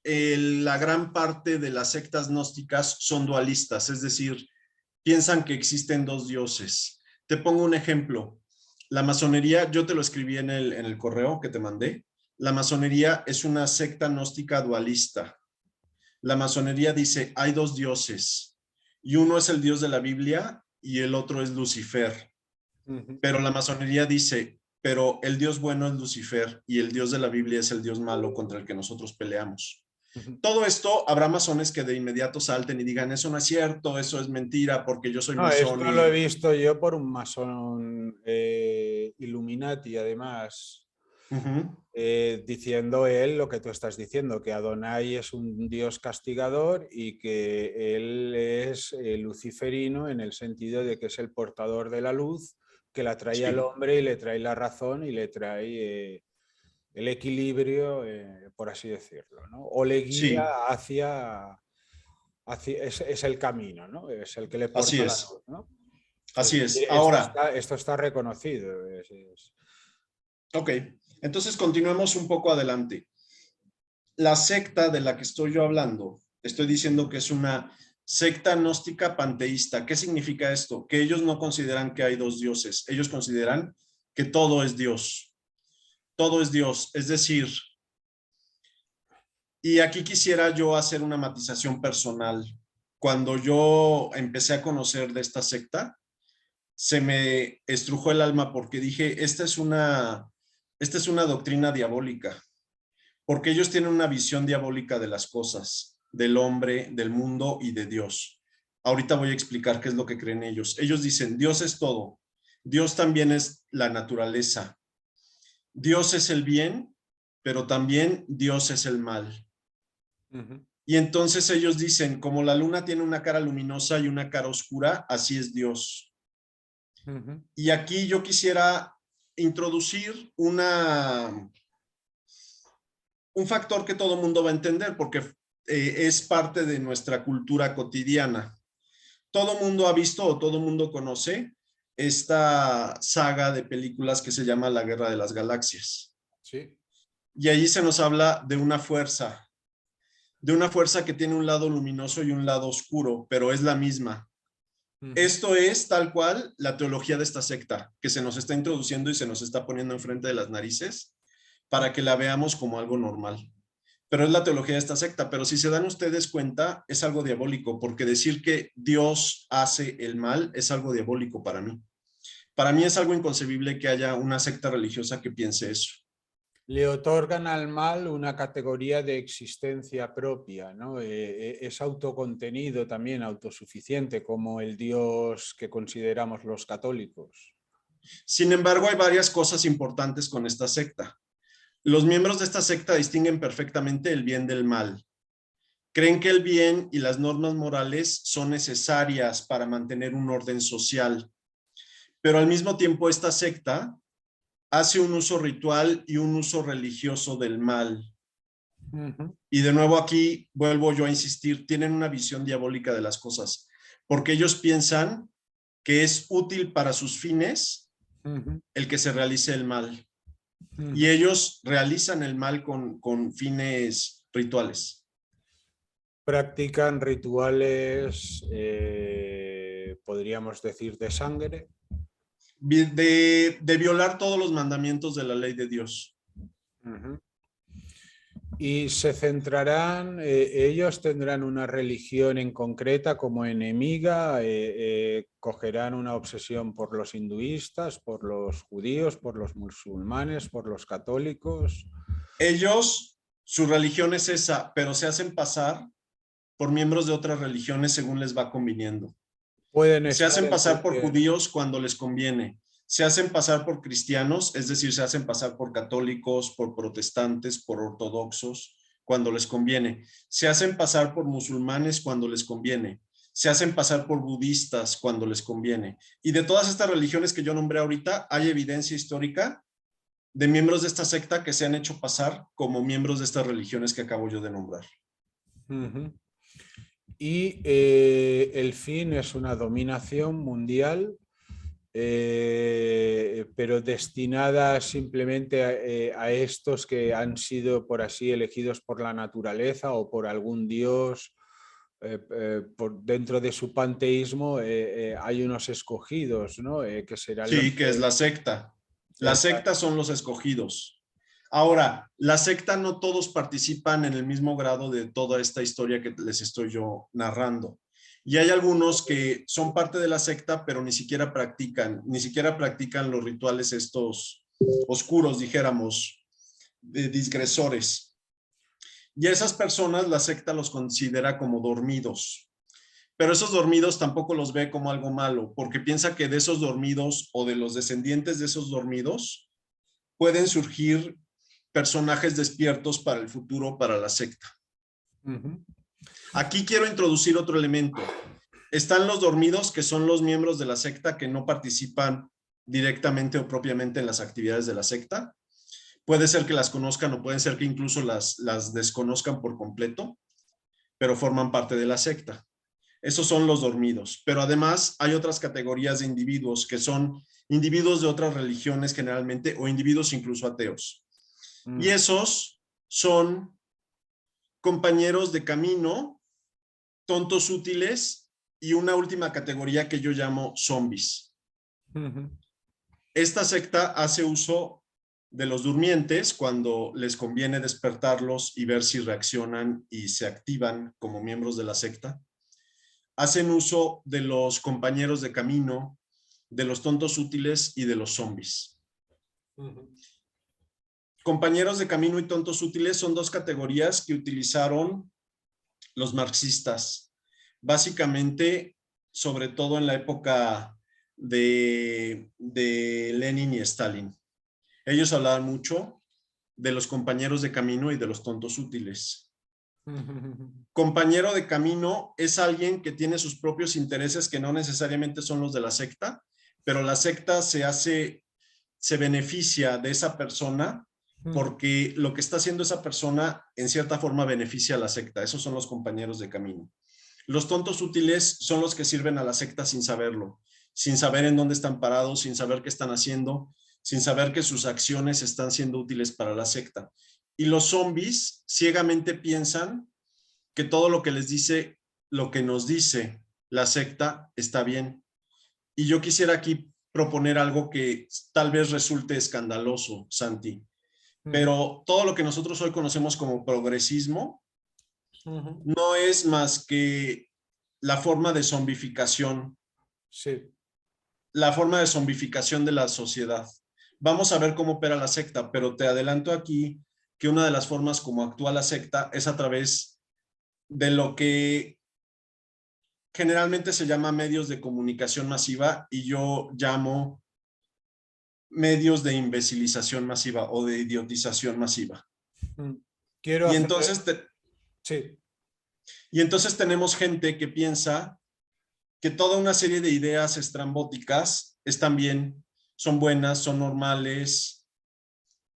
la gran parte de las sectas gnósticas son dualistas, es decir, piensan que existen dos dioses. Te pongo un ejemplo. La masonería, yo te lo escribí en el correo que te mandé. La masonería es una secta gnóstica dualista. La masonería dice, hay dos dioses, y uno es el dios de la Biblia y el otro es Lucifer. Pero la masonería dice, pero el dios bueno es Lucifer y el dios de la Biblia es el dios malo contra el que nosotros peleamos. Todo esto habrá masones que de inmediato salten y digan, eso no es cierto, eso es mentira, porque yo soy No, masón esto lo he y... visto yo por un masón Illuminati, además, diciendo él lo que tú estás diciendo, que Adonai es un dios castigador y que él es luciferino en el sentido de que es el portador de la luz, que la trae al Sí, hombre y le trae la razón y le trae el equilibrio, por así decirlo, ¿no? O le guía sí, es el camino, ¿no? Es el que le así porta la es, luz, ¿no? Es así decir, es. Ahora, esto está reconocido. ok, entonces continuemos un poco adelante. La secta de la que estoy yo hablando, estoy diciendo que es una secta gnóstica panteísta. ¿Qué significa esto? Que ellos no consideran que hay dos dioses, ellos consideran que todo es Dios. Todo es Dios, es decir, y aquí quisiera yo hacer una matización personal. Cuando yo empecé a conocer de esta secta, se me estrujó el alma porque dije, esta es una doctrina diabólica, porque ellos tienen una visión diabólica de las cosas, del hombre, del mundo y de Dios. Ahorita voy a explicar qué es lo que creen ellos. Ellos dicen, Dios es todo, Dios también es la naturaleza, Dios es el bien, pero también Dios es el mal. Y entonces ellos dicen, como la luna tiene una cara luminosa y una cara oscura, así es Dios. Y aquí yo quisiera introducir un factor que todo mundo va a entender porque es parte de nuestra cultura cotidiana. Todo mundo ha visto o todo mundo conoce esta saga de películas que se llama La Guerra de las Galaxias. Sí. Y allí se nos habla de una fuerza que tiene un lado luminoso y un lado oscuro, pero es la misma. Esto es tal cual la teología de esta secta, que se nos está introduciendo y se nos está poniendo enfrente de las narices para que la veamos como algo normal. Pero es la teología de esta secta. Pero si se dan ustedes cuenta, es algo diabólico, porque decir que Dios hace el mal es algo diabólico para mí. Para mí es algo inconcebible que haya una secta religiosa que piense eso. Le otorgan al mal una categoría de existencia propia, ¿no? Es autocontenido también, autosuficiente, como el Dios que consideramos los católicos. Sin embargo, hay varias cosas importantes con esta secta. Los miembros de esta secta distinguen perfectamente el bien del mal. Creen que el bien y las normas morales son necesarias para mantener un orden social, pero al mismo tiempo esta secta hace un uso ritual y un uso religioso del mal. Y de nuevo aquí vuelvo yo a insistir, tienen una visión diabólica de las cosas, porque ellos piensan que es útil para sus fines el que se realice el mal. Y ellos realizan el mal con fines rituales. Practican rituales, podríamos decir, de sangre. De violar todos los mandamientos de la ley de Dios. Y se centrarán, ellos tendrán una religión en concreta como enemiga, cogerán una obsesión por los hinduistas, por los judíos, por los musulmanes, por los católicos. Ellos, su religión es esa, pero se hacen pasar por miembros de otras religiones según les va conviniendo. Se hacen pasar por judíos cuando les conviene. Se hacen pasar por cristianos, es decir, se hacen pasar por católicos, por protestantes, por ortodoxos, cuando les conviene. Se hacen pasar por musulmanes cuando les conviene. Se hacen pasar por budistas cuando les conviene. Y de todas estas religiones que yo nombré ahorita, hay evidencia histórica de miembros de esta secta que se han hecho pasar como miembros de estas religiones que acabo yo de nombrar. Y el fin es una dominación mundial, pero destinada simplemente a estos que han sido, por así, elegidos por la naturaleza o por algún dios. Dentro de su panteísmo hay unos escogidos, ¿no? Que serán sí, que es la secta. La secta son los escogidos. Ahora, la secta no todos participan en el mismo grado de toda esta historia que les estoy yo narrando. Y hay algunos que son parte de la secta, pero ni siquiera practican los rituales estos oscuros, dijéramos, de disgresores. Y a esas personas la secta los considera como dormidos. Pero esos dormidos tampoco los ve como algo malo, porque piensa que de esos dormidos o de los descendientes de esos dormidos pueden surgir personajes despiertos para el futuro, para la secta. Aquí quiero introducir otro elemento. Están los dormidos, que son los miembros de la secta que no participan directamente o propiamente en las actividades de la secta. Puede ser que las conozcan o puede ser que incluso las desconozcan por completo, pero forman parte de la secta. Esos son los dormidos. Pero además hay otras categorías de individuos que son individuos de otras religiones generalmente o individuos incluso ateos. Y esos son compañeros de camino, tontos útiles y una última categoría que yo llamo zombies. Esta secta hace uso de los durmientes cuando les conviene despertarlos y ver si reaccionan y se activan como miembros de la secta. Hacen uso de los compañeros de camino, de los tontos útiles y de los zombies. Compañeros de camino y tontos útiles son dos categorías que utilizaron los marxistas, básicamente, sobre todo en la época de Lenin y Stalin. Ellos hablaban mucho de los compañeros de camino y de los tontos útiles. Compañero de camino es alguien que tiene sus propios intereses que no necesariamente son los de la secta, pero la secta se beneficia de esa persona porque lo que está haciendo esa persona en cierta forma beneficia a la secta. Esos son los compañeros de camino. Los tontos útiles son los que sirven a la secta sin saberlo, sin saber en dónde están parados, sin saber qué están haciendo, sin saber que sus acciones están siendo útiles para la secta. Y los zombies ciegamente piensan que todo lo que les dice, lo que nos dice la secta está bien. Y yo quisiera aquí proponer algo que tal vez resulte escandaloso, Santi. Pero todo lo que nosotros hoy conocemos como progresismo no es más que la forma de zombificación. Sí. La forma de zombificación de la sociedad. Vamos a ver cómo opera la secta, pero te adelanto aquí que una de las formas como actúa la secta es a través de lo que generalmente se llama medios de comunicación masiva y yo llamo medios de imbecilización masiva o de idiotización masiva. Quiero y entonces sí. Y entonces tenemos gente que piensa que toda una serie de ideas estrambóticas están bien, son buenas, son normales,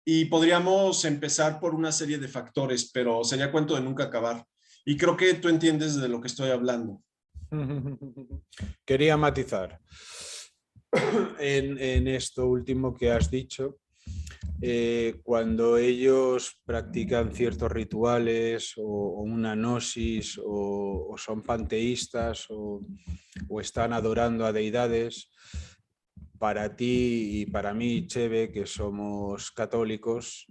y podríamos empezar por una serie de factores, pero sería cuento de nunca acabar. Y creo que tú entiendes de lo que estoy hablando. Quería matizar en esto último que has dicho. Cuando ellos practican ciertos rituales o una gnosis o son panteístas o están adorando a deidades, para ti y para mí, Cheve, que somos católicos,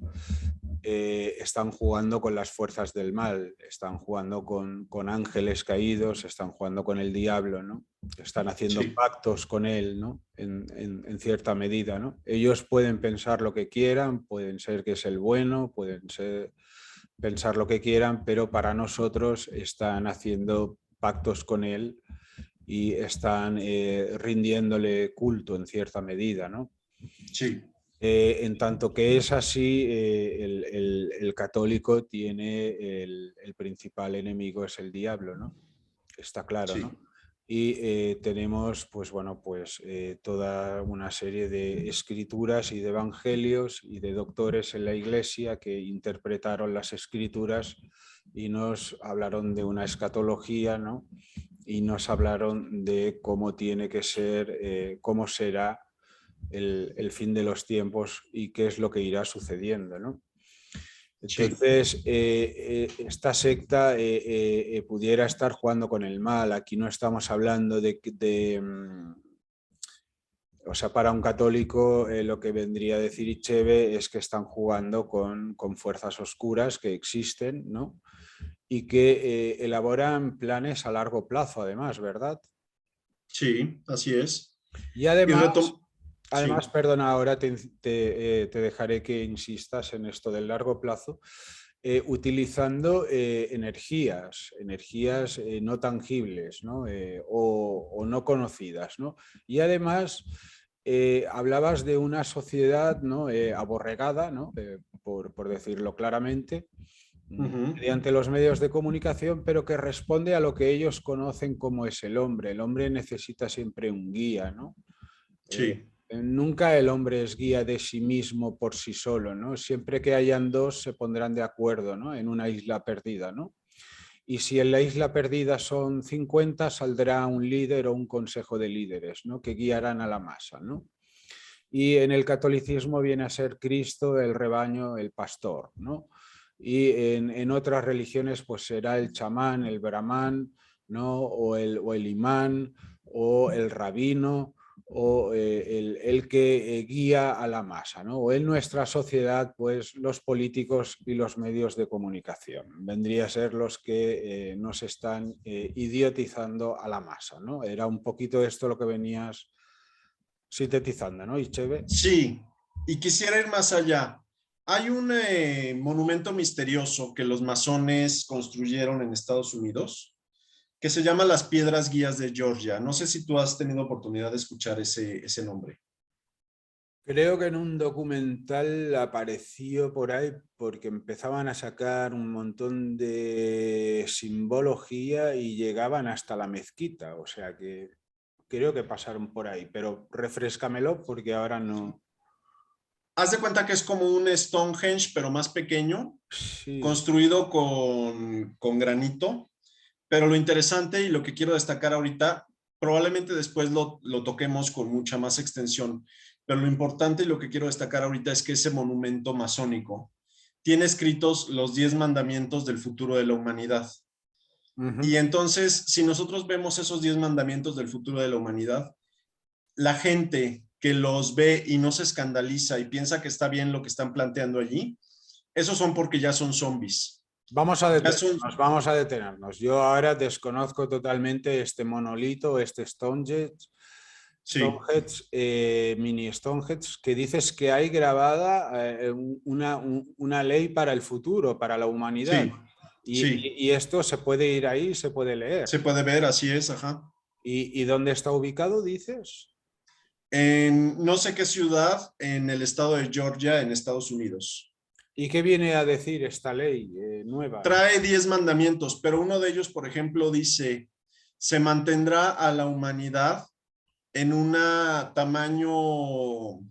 están jugando con las fuerzas del mal, están jugando con ángeles caídos, están jugando con el diablo, ¿no? Están haciendo Sí, pactos con él, ¿no? En cierta medida, ¿no? Ellos pueden pensar lo que quieran, pueden ser que es el bueno, pensar lo que quieran, pero para nosotros están haciendo pactos con él y están rindiéndole culto en cierta medida, ¿no? sí, En tanto que es así, el católico tiene el principal enemigo es el diablo, ¿no? Está claro, ¿no? sí, Y tenemos, pues bueno, pues toda una serie de escrituras y de evangelios y de doctores en la iglesia que interpretaron las escrituras y nos hablaron de una escatología, ¿no? Y nos hablaron de cómo tiene que ser, cómo será el fin de los tiempos y qué es lo que irá sucediendo, ¿no? sí. Entonces, esta secta pudiera estar jugando con el mal. Aquí no estamos hablando o sea, para un católico lo que vendría a decir Icheve es que están jugando con fuerzas oscuras que existen, ¿no? Y que elaboran planes a largo plazo, además, ¿verdad? Sí, así es. Y Y además, retom sí, perdona, ahora te dejaré que insistas en esto del largo plazo, utilizando energías no tangibles, ¿no? O no conocidas, ¿no? Y además, hablabas de una sociedad, ¿no? Aborregada, ¿no? Por decirlo claramente, ujú, mediante los medios de comunicación, pero que responde a lo que ellos conocen como es el hombre. El hombre necesita siempre un guía, ¿no? Eh, sí, Nunca el hombre es guía de sí mismo por sí solo, ¿no? Siempre que hayan dos se pondrán de acuerdo, ¿no? En una isla perdida, ¿no? Y si en la isla perdida son 50, saldrá un líder o un consejo de líderes, ¿no? Que guiarán a la masa, ¿no? Y en el catolicismo viene a ser Cristo, el rebaño, el pastor, ¿no? Y en otras religiones pues será el chamán, el brahman, ¿no? O el imán, o el rabino, o el que guía a la masa, ¿no? O en nuestra sociedad, pues los políticos y los medios de comunicación. Vendría a ser los que nos están idiotizando a la masa, ¿no? Era un poquito esto lo que venías sintetizando, ¿no? Y Cheve. sí. Y quisiera ir más allá. Hay un monumento misterioso que los masones construyeron en Estados Unidos que se llama las Piedras Guías de Georgia. No sé si tú has tenido oportunidad de escuchar ese nombre. Creo que en un documental apareció por ahí porque empezaban a sacar un montón de simbología y llegaban hasta la mezquita. O sea que creo que pasaron por ahí, pero refréscamelo porque ahora no. Haz de cuenta que es como un Stonehenge, pero más pequeño, Sí. construido con granito. Pero lo interesante y lo que quiero destacar ahorita, probablemente después lo toquemos con mucha más extensión, pero lo importante y lo que quiero destacar ahorita es que ese monumento masónico tiene escritos los 10 mandamientos del futuro de la humanidad. Y Ujú. entonces, si nosotros vemos esos 10 mandamientos del futuro de la humanidad, la gente que los ve y no se escandaliza y piensa que está bien lo que están planteando allí, esos son porque ya son zombies. Vamos a Ya son, detenernos, vamos a detenernos. Yo ahora desconozco totalmente este monolito, este Stonehenge, sí, mini Stonehenge, que dices que hay grabada una ley para el futuro, para la humanidad. sí, sí, Y esto se puede ir ahí, se puede leer. se puede ver, así es, ajá. Y dónde está ubicado, dices? En no sé qué ciudad en el estado de Georgia, en Estados Unidos. ¿Y qué viene a decir esta ley nueva? Trae 10 mandamientos, pero uno de ellos, por ejemplo, dice, se mantendrá a la humanidad en un tamaño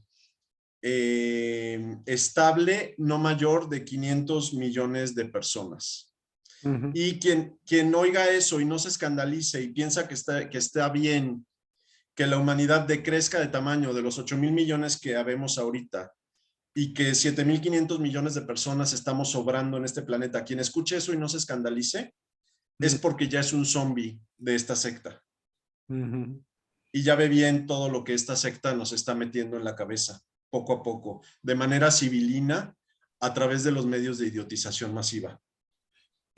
estable no mayor de 500 millones de personas. Ujú. Y quien oiga eso y no se escandalice y piensa que está bien que la humanidad decrezca de tamaño de los 8.000 millones que habemos ahorita y que 7.500 millones de personas estamos sobrando en este planeta, quien escuche eso y no se escandalice, es porque ya es un zombie de esta secta. Ujú. Y ya ve bien todo lo que esta secta nos está metiendo en la cabeza, poco a poco, de manera civilina, a través de los medios de idiotización masiva.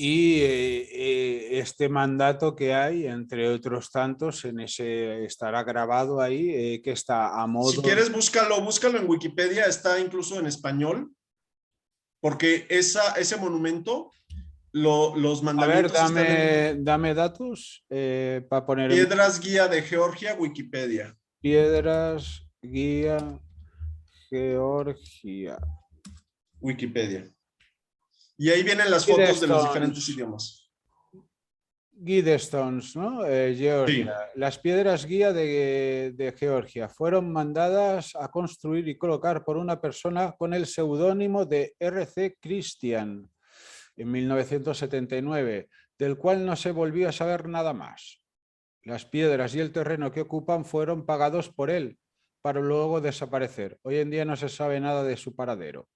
Y este mandato que hay, entre otros tantos, en ese estará grabado ahí, que está a Si modo... quieres, búscalo en Wikipedia, está incluso en español, porque ese monumento, los A ver, mandamientos están en dame datos para poner en Piedras Guía de Georgia, Wikipedia. Piedras Guía Georgia. Wikipedia. Y ahí vienen las fotos de los diferentes Guidestones, idiomas. Guidestones, ¿no? Georgia. Sí, Las piedras guía de Georgia fueron mandadas a construir y colocar por una persona con el seudónimo de R.C. Christian en 1979, del cual no se volvió a saber nada más. Las piedras y el terreno que ocupan fueron pagados por él, para luego desaparecer. Hoy en día no se sabe nada de su paradero.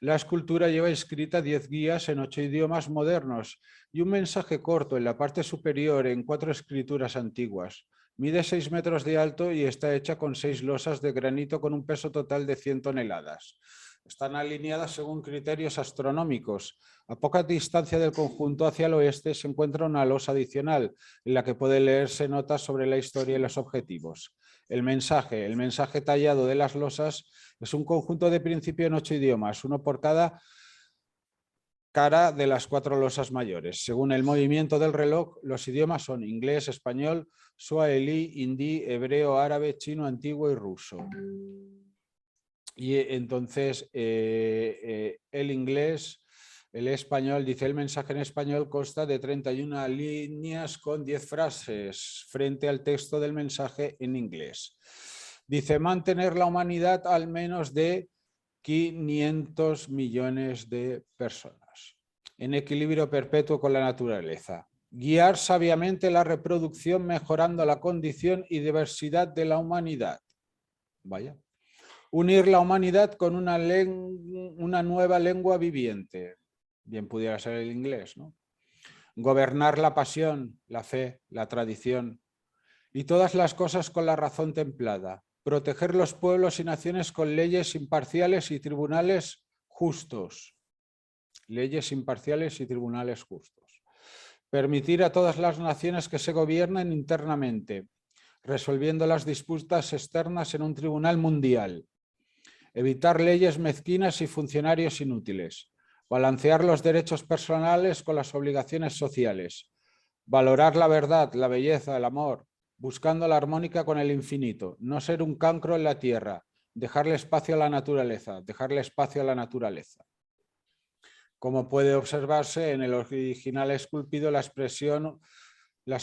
La escultura lleva escrita 10 guías en 8 idiomas modernos y un mensaje corto en la parte superior en 4 escrituras antiguas. Mide 6 metros de alto y está hecha con 6 losas de granito con un peso total de 100 toneladas. Están alineadas según criterios astronómicos. A poca distancia del conjunto hacia el oeste se encuentra una losa adicional en la que puede leerse notas sobre la historia y los objetivos. El mensaje tallado de las losas es un conjunto de principio en 8 idiomas, uno por cada cara de las 4 losas mayores. Según el movimiento del reloj, los idiomas son inglés, español, suahilí, hindi, hebreo, árabe, chino, antiguo y ruso. Y entonces el inglés, el español, dice el mensaje en español consta de 31 líneas con 10 frases frente al texto del mensaje en inglés. Dice mantener la humanidad al menos de 500 millones de personas en equilibrio perpetuo con la naturaleza. Guiar sabiamente la reproducción mejorando la condición y diversidad de la humanidad. Vaya. Unir la humanidad con una nueva lengua viviente. Bien pudiera ser el inglés, ¿no? Gobernar la pasión, la fe, la tradición y todas las cosas con la razón templada. Proteger los pueblos y naciones con leyes imparciales y tribunales justos. Leyes imparciales y tribunales justos. Permitir a todas las naciones que se gobiernen internamente, resolviendo las disputas externas en un tribunal mundial. Evitar leyes mezquinas y funcionarios inútiles. Balancear los derechos personales con las obligaciones sociales. Valorar la verdad, la belleza, el amor, buscando la armónica con el infinito. No ser un cancro en la tierra. Dejarle espacio a la naturaleza. Dejarle espacio a la naturaleza. Como puede observarse en el original esculpido, las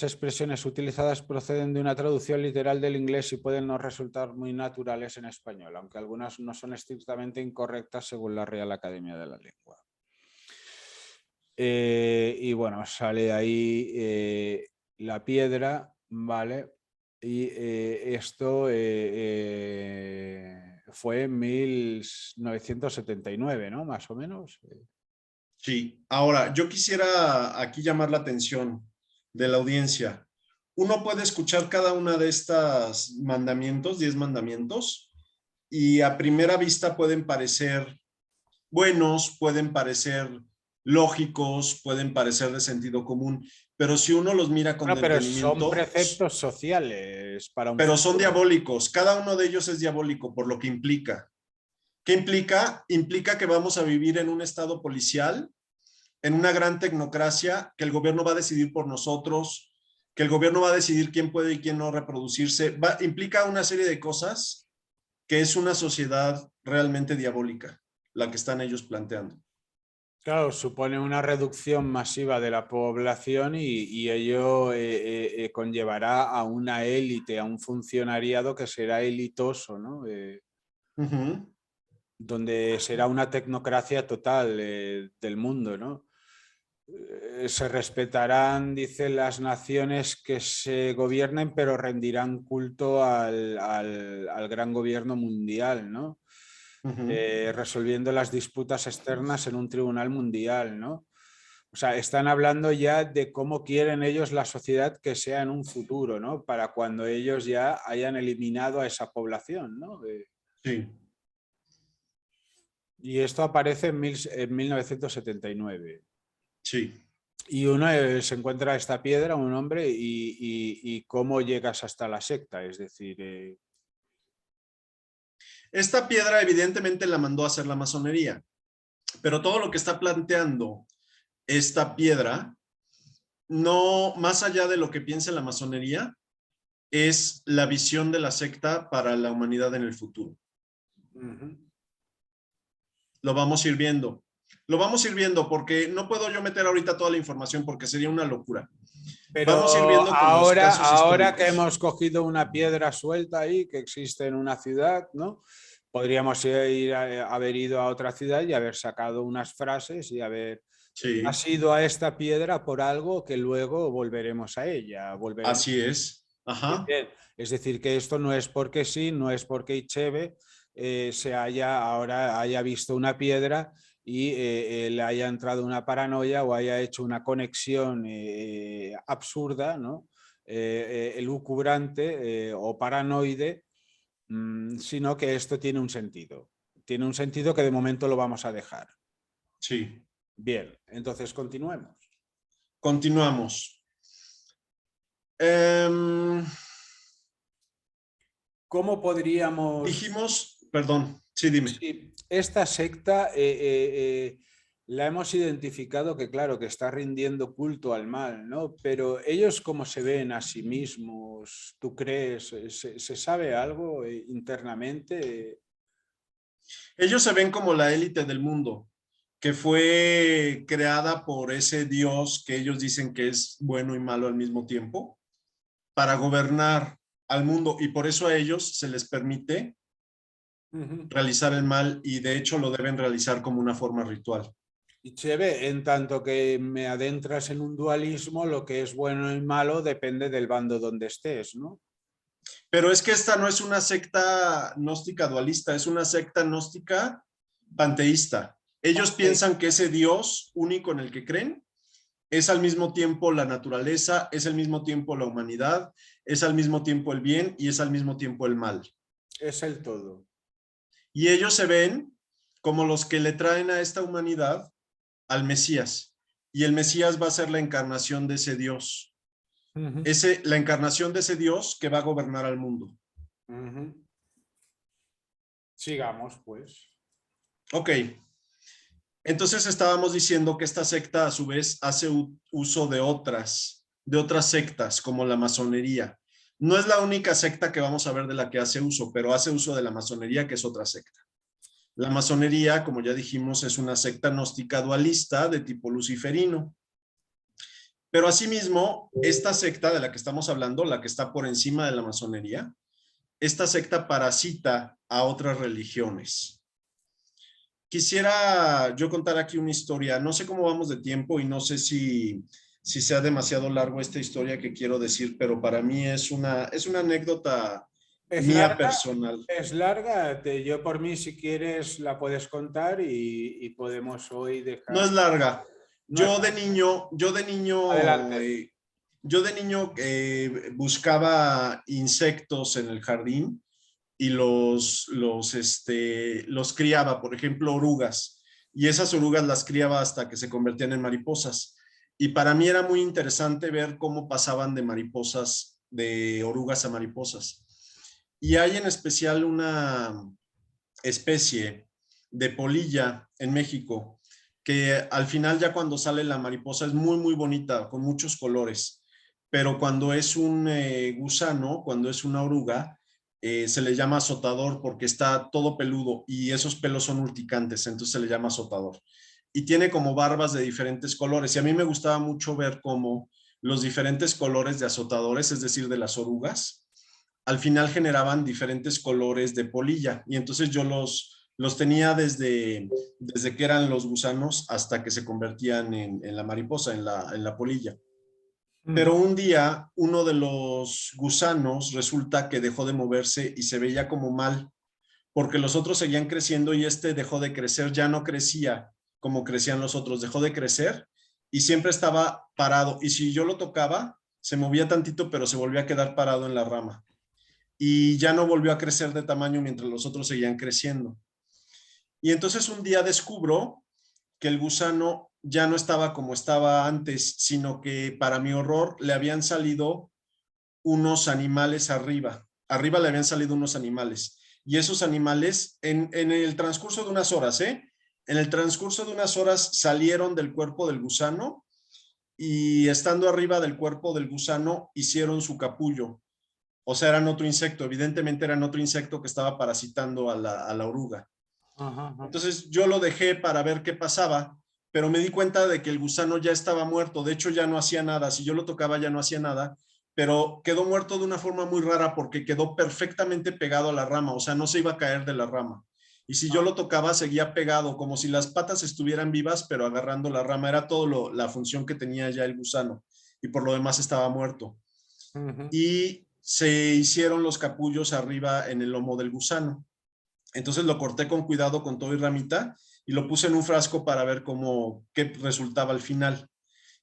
expresiones utilizadas proceden de una traducción literal del inglés y pueden no resultar muy naturales en español, aunque algunas no son estrictamente incorrectas según la Real Academia de la Lengua. Y bueno, sale ahí la piedra, ¿vale? Y esto fue en 1979, ¿no? Más o menos. Sí. Ahora, yo quisiera aquí llamar la atención de la audiencia. Uno puede escuchar cada una de estas mandamientos, 10 mandamientos, y a primera vista pueden parecer buenos, pueden parecer lógicos, pueden parecer de sentido común, pero si uno los mira con No, pero son detenimiento, preceptos sociales para un pero son futuro. diabólicos. Cada uno de ellos es diabólico por lo que implica. ¿Qué implica? Implica que vamos a vivir en un estado policial, en una gran tecnocracia, que el gobierno va a decidir por nosotros, que el gobierno va a decidir quién puede y quién no reproducirse. Implica una serie de cosas que es una sociedad realmente diabólica, la que están ellos planteando. Claro, supone una reducción masiva de la población y ello conllevará a una élite, a un funcionariado que será elitoso, ¿no? Donde será una tecnocracia total del mundo, ¿no? Se respetarán, dicen, las naciones que se gobiernen, pero rendirán culto al gran gobierno mundial, ¿no? Resolviendo las disputas externas en un tribunal mundial, ¿no? O sea, están hablando ya de cómo quieren ellos la sociedad que sea en un futuro, ¿no? Para cuando ellos ya hayan eliminado a esa población, ¿no? Sí, Y esto aparece en 1979. sí. Y uno se encuentra esta piedra, un hombre, y cómo llegas hasta la secta. Es decir, Esta piedra evidentemente la mandó a hacer la masonería, pero todo lo que está planteando esta piedra, no más allá de lo que piensa la masonería, es la visión de la secta para la humanidad en el futuro. Lo vamos a ir viendo. Lo vamos a ir viendo porque no puedo yo meter ahorita toda la información porque sería una locura. pero Vamos a ir viendo con los casos ahora que históricos. hemos cogido una piedra suelta ahí que existe en una ciudad, ¿no? Podríamos haber ido a otra ciudad y haber sacado unas frases y haber Sí, has ido a esta piedra por algo que luego volveremos a ella. Volveremos. así es. Ajá. Bien. Es decir, que esto no es porque sí, no es porque Ichebe ahora haya visto una piedra y le haya entrado una paranoia o haya hecho una conexión absurda, ¿no? Elucubrante o paranoide, sino que esto tiene un sentido. Tiene un sentido que de momento lo vamos a dejar. Sí. Bien, entonces continuemos. Continuamos. ¿Cómo podríamos... Dijimos, perdón, sí, dime. Sí, esta secta la hemos identificado que, claro, que está rindiendo culto al mal, ¿no? Pero ellos, ¿cómo se ven a sí mismos? ¿Tú crees? ¿Se sabe algo internamente? Ellos se ven como la élite del mundo, que fue creada por ese Dios que ellos dicen que es bueno y malo al mismo tiempo, para gobernar al mundo y por eso a ellos se les permite realizar el mal y de hecho lo deben realizar como una forma ritual. Y Cheve, en tanto que me adentras en un dualismo, lo que es bueno y malo depende del bando donde estés, ¿no? Pero es que esta no es una secta gnóstica dualista, es una secta gnóstica panteísta. Ellos piensan que ese Dios único en el que creen es al mismo tiempo la naturaleza, es al mismo tiempo la humanidad, es al mismo tiempo el bien y es al mismo tiempo el mal. Es el todo. Y ellos se ven como los que le traen a esta humanidad al Mesías. Y el Mesías va a ser la encarnación de ese Dios. La encarnación de ese Dios que va a gobernar al mundo. Sigamos, pues. Ok. Entonces estábamos diciendo que esta secta a su vez hace uso de otras sectas como la masonería. No es la única secta que vamos a ver de la que hace uso, pero hace uso de la masonería, que es otra secta. La masonería, como ya dijimos, es una secta gnóstica dualista de tipo luciferino. Pero asimismo, esta secta de la que estamos hablando, la que está por encima de la masonería, esta secta parasita a otras religiones. Quisiera yo contar aquí una historia. No sé cómo vamos de tiempo y no sé si sea demasiado largo esta historia que quiero decir, pero para mí es una anécdota Es mía larga, personal. es larga. Yo por mí, si quieres, la puedes contar y podemos hoy No dejar. es larga. No es Yo de larga. niño, yo de niño, Adelante. yo de niño buscaba insectos en el jardín y los criaba, por ejemplo, orugas. Y esas orugas las criaba hasta que se convertían en mariposas. Y para mí era muy interesante ver cómo pasaban de mariposas, de orugas a mariposas. Y hay en especial una especie de polilla en México que al final ya cuando sale la mariposa es muy, muy bonita, con muchos colores. Pero cuando es un gusano, cuando es una oruga, se le llama azotador porque está todo peludo y esos pelos son urticantes, entonces se le llama azotador. Y tiene como barbas de diferentes colores. Y a mí me gustaba mucho ver cómo los diferentes colores de azotadores, es decir, de las orugas, al final generaban diferentes colores de polilla. Y entonces yo Los tenía desde que eran los gusanos hasta que se convertían en la mariposa, en la polilla. Pero un día, uno de los gusanos resulta que dejó de moverse y se veía como mal, porque los otros seguían creciendo y este dejó de crecer, ya no crecía como crecían los otros, dejó de crecer y siempre estaba parado. Y si yo lo tocaba, se movía tantito, pero se volvía a quedar parado en la rama. Y ya no volvió a crecer de tamaño mientras los otros seguían creciendo. Y entonces un día descubro que el gusano ya no estaba como estaba antes, sino que para mi horror le habían salido unos animales arriba. Arriba le habían salido unos animales. Y esos animales, en el transcurso de unas horas, en el transcurso de unas horas salieron del cuerpo del gusano y estando arriba del cuerpo del gusano hicieron su capullo. O sea, eran otro insecto, evidentemente eran otro insecto que estaba parasitando a la oruga. Ajá, ajá. Entonces yo lo dejé para ver qué pasaba, pero me di cuenta de que el gusano ya estaba muerto, de hecho ya no hacía nada, si yo lo tocaba ya no hacía nada, pero quedó muerto de una forma muy rara porque quedó perfectamente pegado a la rama, o sea, no se iba a caer de la rama. Y si yo lo tocaba, seguía pegado, como si las patas estuvieran vivas, pero agarrando la rama. Era todo la función que tenía ya el gusano. Y por lo demás estaba muerto. Y se hicieron los capullos arriba en el lomo del gusano. Entonces lo corté con cuidado con todo y ramita y lo puse en un frasco para ver qué resultaba al final.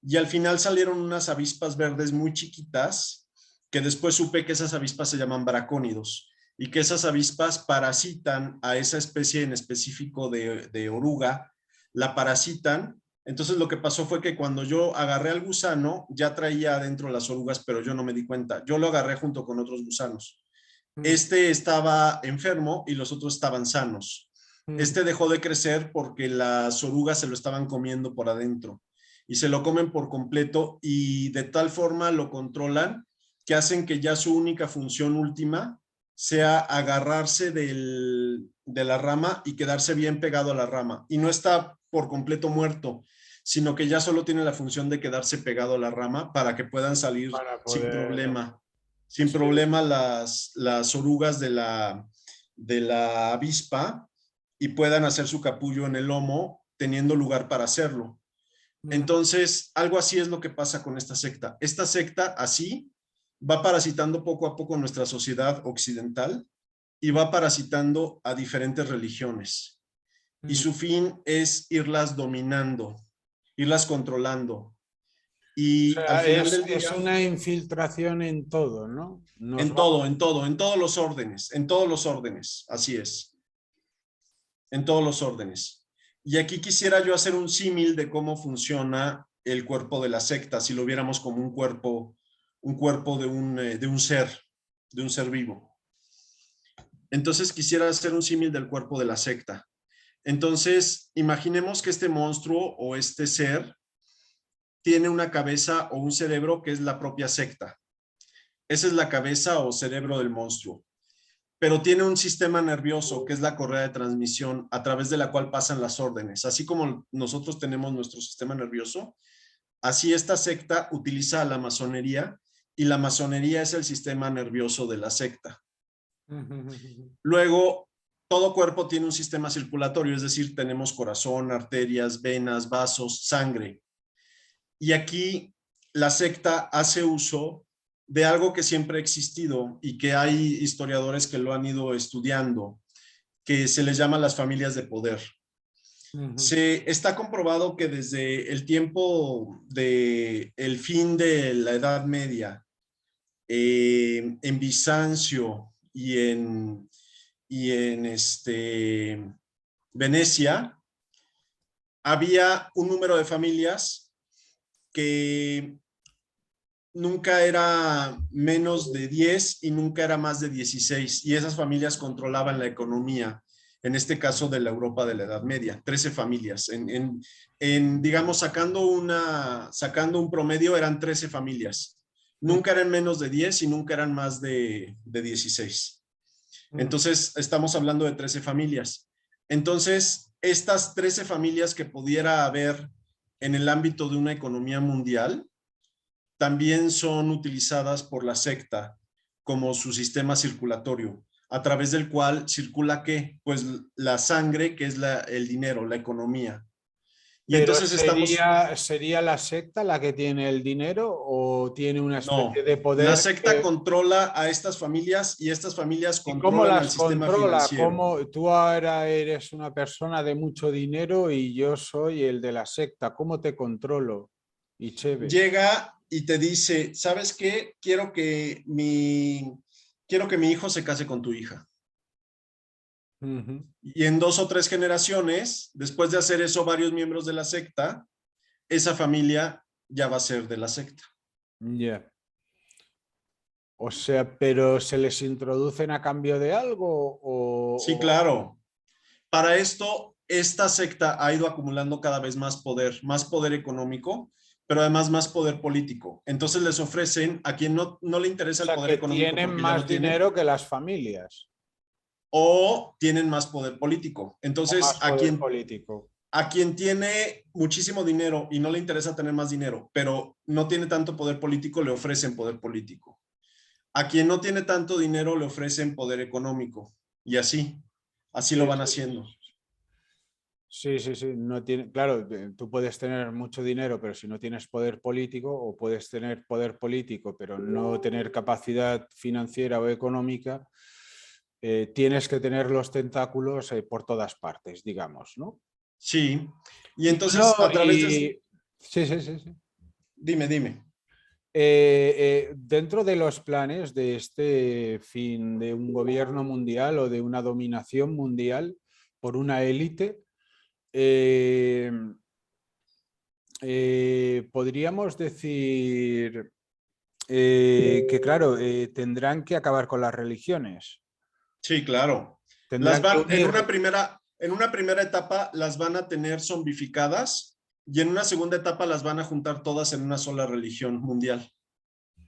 Y al final salieron unas avispas verdes muy chiquitas, que después supe que esas avispas se llaman bracónidos y que esas avispas parasitan a esa especie en específico de oruga, la parasitan. Entonces lo que pasó fue que cuando yo agarré al gusano, ya traía adentro las orugas, pero yo no me di cuenta. Yo lo agarré junto con otros gusanos. Este estaba enfermo y los otros estaban sanos. Este dejó de crecer porque las orugas se lo estaban comiendo por adentro y se lo comen por completo y de tal forma lo controlan que hacen que ya su única función última sea agarrarse de la rama y quedarse bien pegado a la rama. Y no está por completo muerto, sino que ya solo tiene la función de quedarse pegado a la rama para que puedan salir Para sin poder... problema. Sin Sí. problema las orugas de la avispa y puedan hacer su capullo en el lomo teniendo lugar para hacerlo. Entonces, algo así es lo que pasa con esta secta. Esta secta así va parasitando poco a poco nuestra sociedad occidental y va parasitando a diferentes religiones. Y su fin es irlas dominando, irlas controlando. O Y al sea, final del es día, una infiltración en todo, ¿no? Nos va... en todos los órdenes, así es, en todos los órdenes. Y aquí quisiera yo hacer un símil de cómo funciona el cuerpo de la secta, si lo viéramos como un cuerpo de un ser vivo. Entonces quisiera hacer un símil del cuerpo de la secta. Entonces, imaginemos que este monstruo o este ser tiene una cabeza o un cerebro que es la propia secta. Esa es la cabeza o cerebro del monstruo. Pero tiene un sistema nervioso que es la correa de transmisión a través de la cual pasan las órdenes. Así como nosotros tenemos nuestro sistema nervioso, así esta secta utiliza la masonería y la masonería es el sistema nervioso de la secta. Luego, todo cuerpo tiene un sistema circulatorio, es decir, tenemos corazón, arterias, venas, vasos, sangre. Y aquí la secta hace uso de algo que siempre ha existido y que hay historiadores que lo han ido estudiando, que se les llama las familias de poder. Se está comprobado que desde el tiempo del fin de la Edad Media, en Bizancio y en Venecia, había un número de familias que nunca era menos de 10 y nunca era más de 16. Y esas familias controlaban la economía, en este caso de la Europa de la Edad Media, 13 familias. Digamos, sacando un promedio, eran 13 familias. Nunca eran menos de 10 y nunca eran más de 16. Entonces, estamos hablando de 13 familias. Entonces, estas 13 familias que pudiera haber en el ámbito de una economía mundial, también son utilizadas por la secta como su sistema circulatorio. a través del cual circula ¿qué? Pues la sangre, que es el dinero, la economía. Y ¿Pero entonces estamos, sería la secta la que tiene el dinero o tiene una especie no, de la poder secta controla a estas familias y estas familias ¿y cómo controlan al las sistema controla? financiero. ¿Cómo tú ahora eres una persona de mucho dinero y yo soy el de la secta? ¿Cómo te controlo? Y chévere. Llega y te dice, ¿sabes qué? Quiero que mi hijo se case con tu hija. Ujú. Y en 2 o 3 generaciones, después de hacer eso varios miembros de la secta, esa familia ya va a ser de la secta. Ya. O sea, ¿pero se les introducen a cambio de algo Sí, claro. Para esto, esta secta ha ido acumulando cada vez más poder económico, pero además más poder político. Entonces les ofrecen a quien no le o interesa el sea, poder que económico tienen porque ya lo más tiene, dinero que las familias o tienen más poder político. o Entonces, más poder político? a quien tiene muchísimo dinero y no le interesa tener más dinero, pero no tiene tanto poder político, le ofrecen poder político. A quien no tiene tanto dinero, le ofrecen poder económico. Y así lo Sí, van sí, haciendo. sí, sí, sí. No tiene, claro, tú puedes tener mucho dinero, pero si no tienes poder político, o puedes tener poder político, pero no tener capacidad financiera o económica, tienes que tener los tentáculos por todas partes, digamos, ¿no? Sí. Y Y entonces, bueno, a través de... sí, sí, sí, sí. Dime. Dentro de los planes de este fin de un gobierno mundial o de una dominación mundial por una élite, eh, podríamos decir que, claro, tendrán que acabar con las religiones, Sí, claro. Las tendrán que van, unir. en una primera etapa las van a tener zombificadas y en una segunda etapa las van a juntar todas en una sola religión mundial.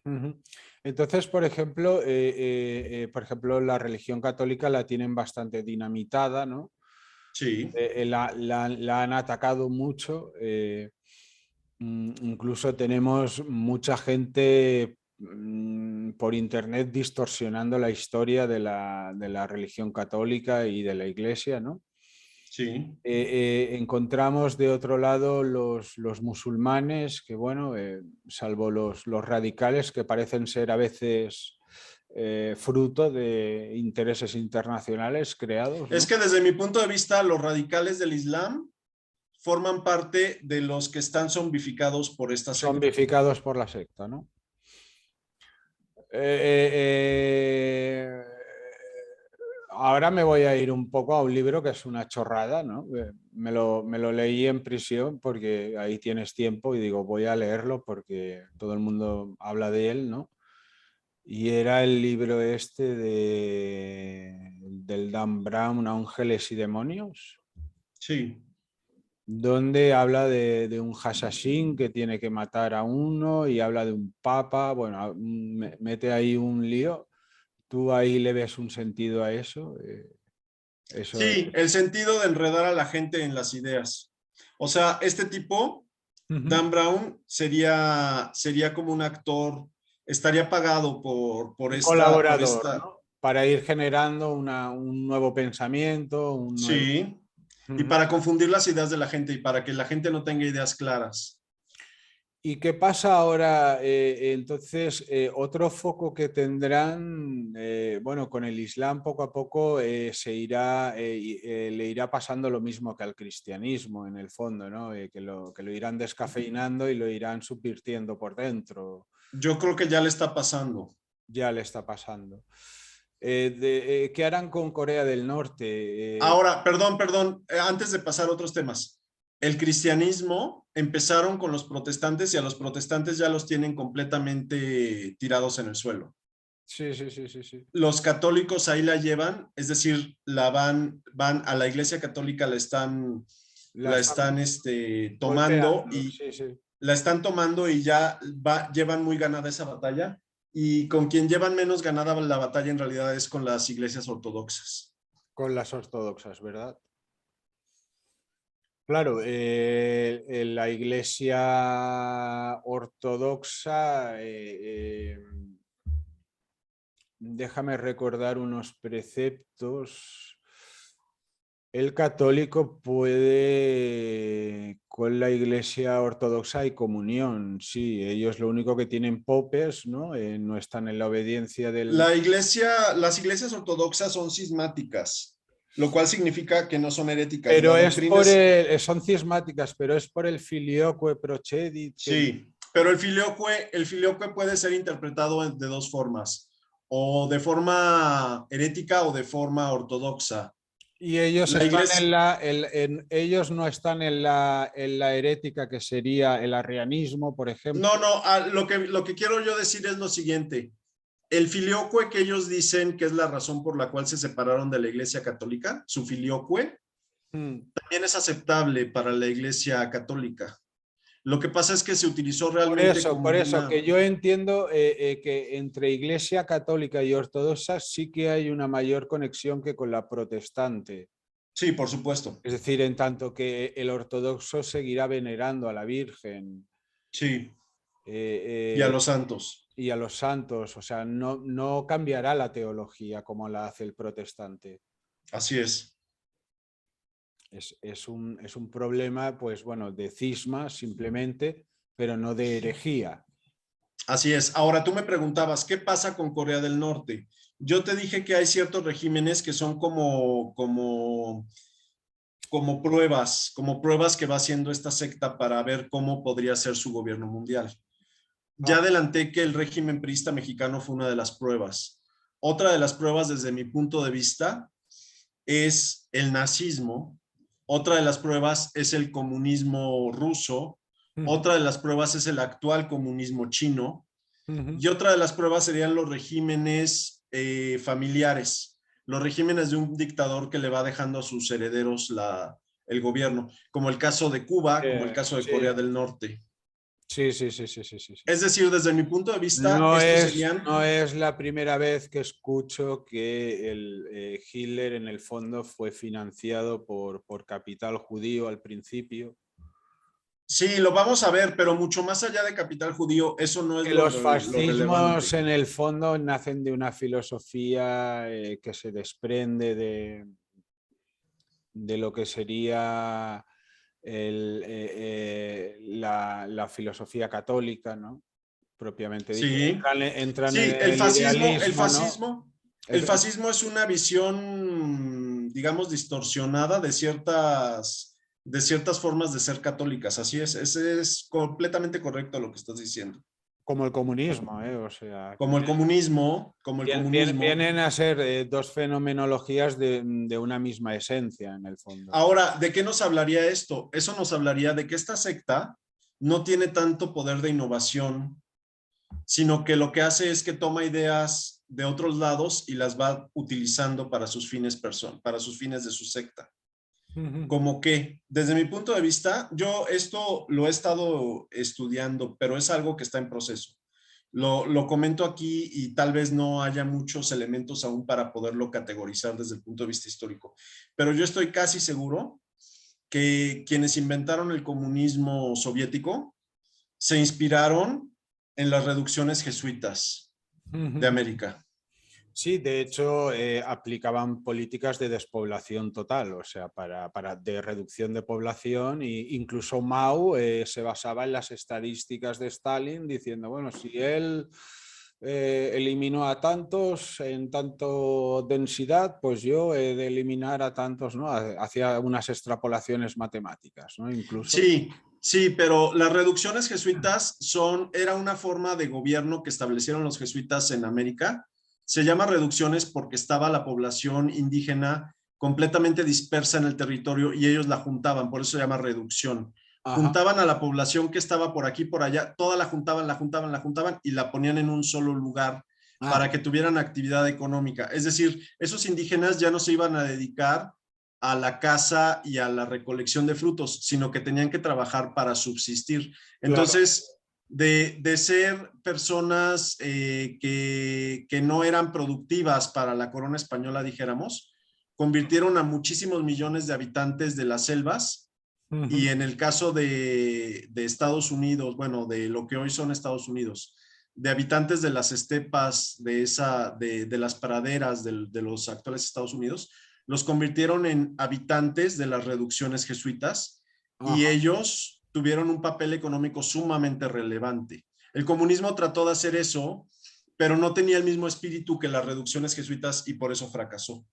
Ujú. Entonces, por ejemplo, la religión católica la tienen bastante dinamitada, ¿no? Sí, La han atacado mucho. Incluso tenemos mucha gente por internet distorsionando la historia de la religión católica y de la iglesia, ¿no? sí. Encontramos de otro lado los musulmanes, que bueno, salvo los radicales que parecen ser a veces fruto de intereses internacionales creados, Es ¿no? que desde mi punto de vista, los radicales del Islam forman parte de los que están zombificados por esta secta. Zombificados por la secta, ¿no? Ahora me voy a ir un poco a un libro que es una chorrada, ¿no? Me lo leí en prisión porque ahí tienes tiempo y digo, voy a leerlo porque todo el mundo habla de él, ¿no? Y era el libro este del Dan Brown, Ángeles y Demonios, Sí, donde habla de un hashashin que tiene que matar a uno y habla de un papa, bueno, mete ahí un lío. ¿Tú ahí le ves un sentido a eso? Eso sí, el sentido de enredar a la gente en las ideas. O sea, este tipo, Ujú. Dan Brown, sería como un actor, estaría pagado Un por colaborador, esta, ¿no? Para ir generando un nuevo pensamiento, un nuevo... sí, y Ujú. para confundir las ideas de la gente y para que la gente no tenga ideas claras. ¿Y qué pasa ahora? Entonces, otro foco que tendrán, bueno, con el Islam poco a poco le irá pasando lo mismo que al cristianismo en el fondo, ¿no? Que lo irán descafeinando y lo irán subvirtiendo por dentro. Yo creo que ya le está pasando. Ya le está pasando. ¿Qué harán con Corea del Norte? Ahora, perdón, antes de pasar a otros temas. El cristianismo empezaron con los protestantes y a los protestantes ya los tienen completamente tirados en el suelo. Sí, sí, sí, sí, sí. Los católicos ahí la llevan, es decir, van a la iglesia católica, La están golpeando, sí, sí. la están tomando y ya llevan muy ganada esa batalla. Y con quien llevan menos ganada la batalla en realidad es con las iglesias ortodoxas. Con las ortodoxas, ¿verdad? Claro, la iglesia ortodoxa déjame recordar unos preceptos. El católico puede, con la Iglesia Ortodoxa hay comunión, sí, ellos lo único que tienen popes, ¿no? No están en la obediencia del... Las iglesias ortodoxas son cismáticas, lo cual significa que no son heréticas. Pero La es doctrina por es, son cismáticas, pero es por el filioque procedit. sí, pero el filioque puede ser interpretado de dos formas, o de forma herética o de forma ortodoxa. Y ellos La están iglesia, ellos no están en la herética que sería el arrianismo, por ejemplo. no, no, lo que quiero yo decir es lo siguiente. El filioque que ellos dicen que es la razón por la cual se separaron de la iglesia católica, su filioque, Mm. también es aceptable para la iglesia católica. Lo que pasa es que se utilizó realmente como Por eso una... que yo entiendo que entre Iglesia Católica y Ortodoxa sí que hay una mayor conexión que con la protestante. Sí, por supuesto. Es decir, en tanto que el ortodoxo seguirá venerando a la Virgen Sí, y a eh, los santos. y a los santos, o sea, no cambiará la teología como la hace el protestante. Así es. Es un problema, pues bueno, de cisma simplemente, pero no de herejía. Así es. Ahora tú me preguntabas, ¿qué pasa con Corea del Norte? Yo te dije que hay ciertos regímenes que son como pruebas que va haciendo esta secta para ver cómo podría ser su gobierno mundial. Ya Ah, adelanté que el régimen priista mexicano fue una de las pruebas. Otra de las pruebas, desde mi punto de vista, es el nazismo. Otra de las pruebas es el comunismo ruso. ujú, Otra de las pruebas es el actual comunismo chino. ujú. Y otra de las pruebas serían los regímenes familiares, los regímenes de un dictador que le va dejando a sus herederos el gobierno, como el caso de Cuba, como el caso de Sí, Corea del Norte. sí, sí, sí, sí, sí, sí, sí. Es decir, desde mi punto de vista, estos serían, No es la primera vez que escucho que Hitler en el fondo fue financiado por capital judío al principio. sí, lo vamos a ver, pero mucho más allá de capital judío, eso no es Que los lo fascismos relevante. en el fondo nacen de una filosofía que se desprende de lo que sería la filosofía católica, ¿no? Propiamente dicho. Sí, Entran en sí, el idealismo, ¿no? el Es- fascismo es una visión, digamos, distorsionada de ciertas formas de ser católicas. Así es, ese es completamente correcto lo que estás diciendo. como el comunismo, ¿eh? O sea, Como el comunismo. vienen a ser dos fenomenologías de una misma esencia, en el fondo. Ahora, ¿de qué nos hablaría esto? Eso nos hablaría de que esta secta no tiene tanto poder de innovación, sino que lo que hace es que toma ideas de otros lados y las va utilizando para sus para sus fines de su secta. Como que, desde mi punto de vista, yo esto lo he estado estudiando, pero es algo que está en proceso. Lo comento aquí y tal vez no haya muchos elementos aún para poderlo categorizar desde el punto de vista histórico, pero yo estoy casi seguro que quienes inventaron el comunismo soviético se inspiraron en las reducciones jesuitas de América. Sí, de hecho, aplicaban políticas de despoblación total, o sea, de reducción de población, e incluso Mao se basaba en las estadísticas de Stalin, diciendo, bueno, si él eliminó a tantos en tanto densidad, pues yo he de eliminar a tantos, ¿no? Hacía unas extrapolaciones matemáticas, ¿no? Incluso. Sí, sí, pero las reducciones jesuitas era una forma de gobierno que establecieron los jesuitas en América. Se llama reducciones porque estaba la población indígena completamente dispersa en el territorio y ellos la juntaban, por eso se llama reducción. Ajá. Juntaban a la población que estaba por aquí, por allá, toda la juntaban y la ponían en un solo lugar Ah, para que tuvieran actividad económica. Es decir, esos indígenas ya no se iban a dedicar a la caza y a la recolección de frutos, sino que tenían que trabajar para subsistir. claro. Entonces, de ser personas que no eran productivas para la corona española, dijéramos, convirtieron a muchísimos millones de habitantes de las selvas y Ujú. en el caso de Estados Unidos, bueno, de lo que hoy son Estados Unidos, de habitantes de las estepas, de las praderas de los actuales Estados Unidos, los convirtieron en habitantes de las reducciones jesuitas y Ajá. ellos tuvieron un papel económico sumamente relevante. El comunismo trató de hacer eso, pero no tenía el mismo espíritu que las reducciones jesuitas y por eso fracasó.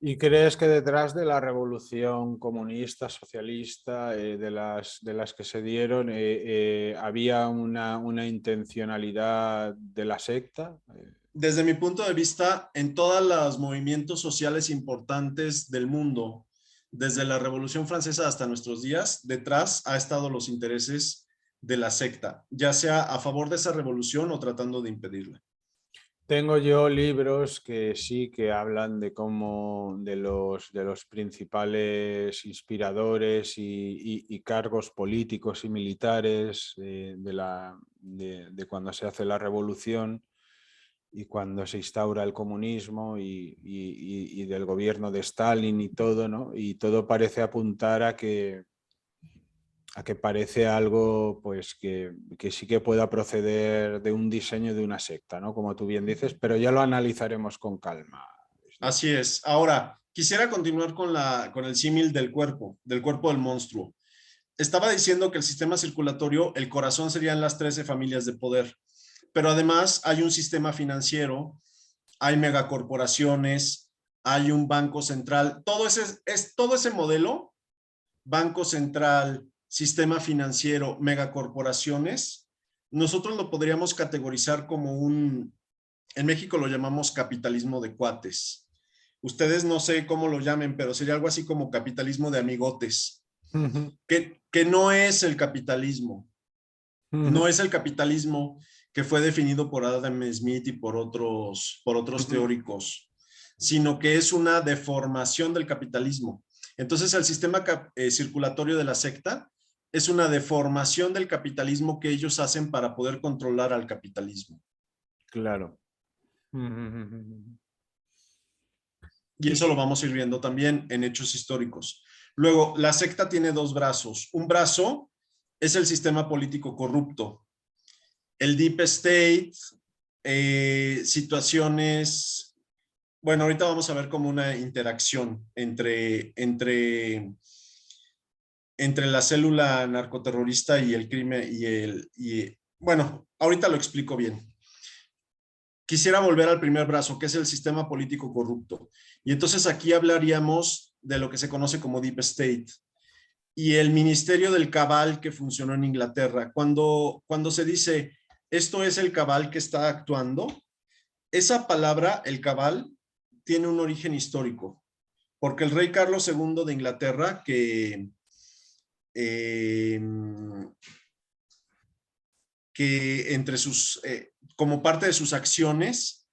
¿Y crees que detrás de la revolución comunista, socialista, de las que se dieron, había una intencionalidad de la secta? Desde mi punto de vista, en todos los movimientos sociales importantes del mundo, desde la Revolución Francesa hasta nuestros días, detrás ha estado los intereses de la secta, ya sea a favor de esa revolución o tratando de impedirla. Tengo yo libros que sí que hablan de cómo de los principales inspiradores y cargos políticos y militares de cuando se hace la revolución y cuando se instaura el comunismo y del gobierno de Stalin y todo, ¿no? Y todo parece apuntar a que parece algo pues que sí que pueda proceder de un diseño de una secta, ¿no? Como tú bien dices, pero ya lo analizaremos con calma. Así es. Ahora, quisiera continuar con el símil del cuerpo del monstruo. Estaba diciendo que el sistema circulatorio, el corazón serían las 13 familias de poder, pero además hay un sistema financiero, hay megacorporaciones, hay un banco central, todo ese modelo, banco central, sistema financiero, megacorporaciones, nosotros lo podríamos categorizar como en México lo llamamos capitalismo de cuates. Ustedes no sé cómo lo llamen, pero sería algo así como capitalismo de amigotes, que no es el capitalismo, no es el capitalismo que fue definido por Adam Smith y por otros teóricos, sino que es una deformación del capitalismo. Entonces, el sistema circulatorio de la secta es una deformación del capitalismo que ellos hacen para poder controlar al capitalismo. Claro. Y eso lo vamos a ir viendo también en hechos históricos. Luego, la secta tiene dos brazos. Un brazo es el sistema político corrupto. El Deep State, situaciones, bueno, ahorita vamos a ver como una interacción entre la célula narcoterrorista y el crimen bueno, ahorita lo explico bien. Quisiera volver al primer brazo, que es el sistema político corrupto. Y entonces aquí hablaríamos de lo que se conoce como Deep State y el Ministerio del Cabal que funcionó en Inglaterra. Cuando se dice, esto es el cabal que está actuando, esa palabra, el cabal, tiene un origen histórico, porque el rey Carlos II de Inglaterra, que como parte de sus acciones,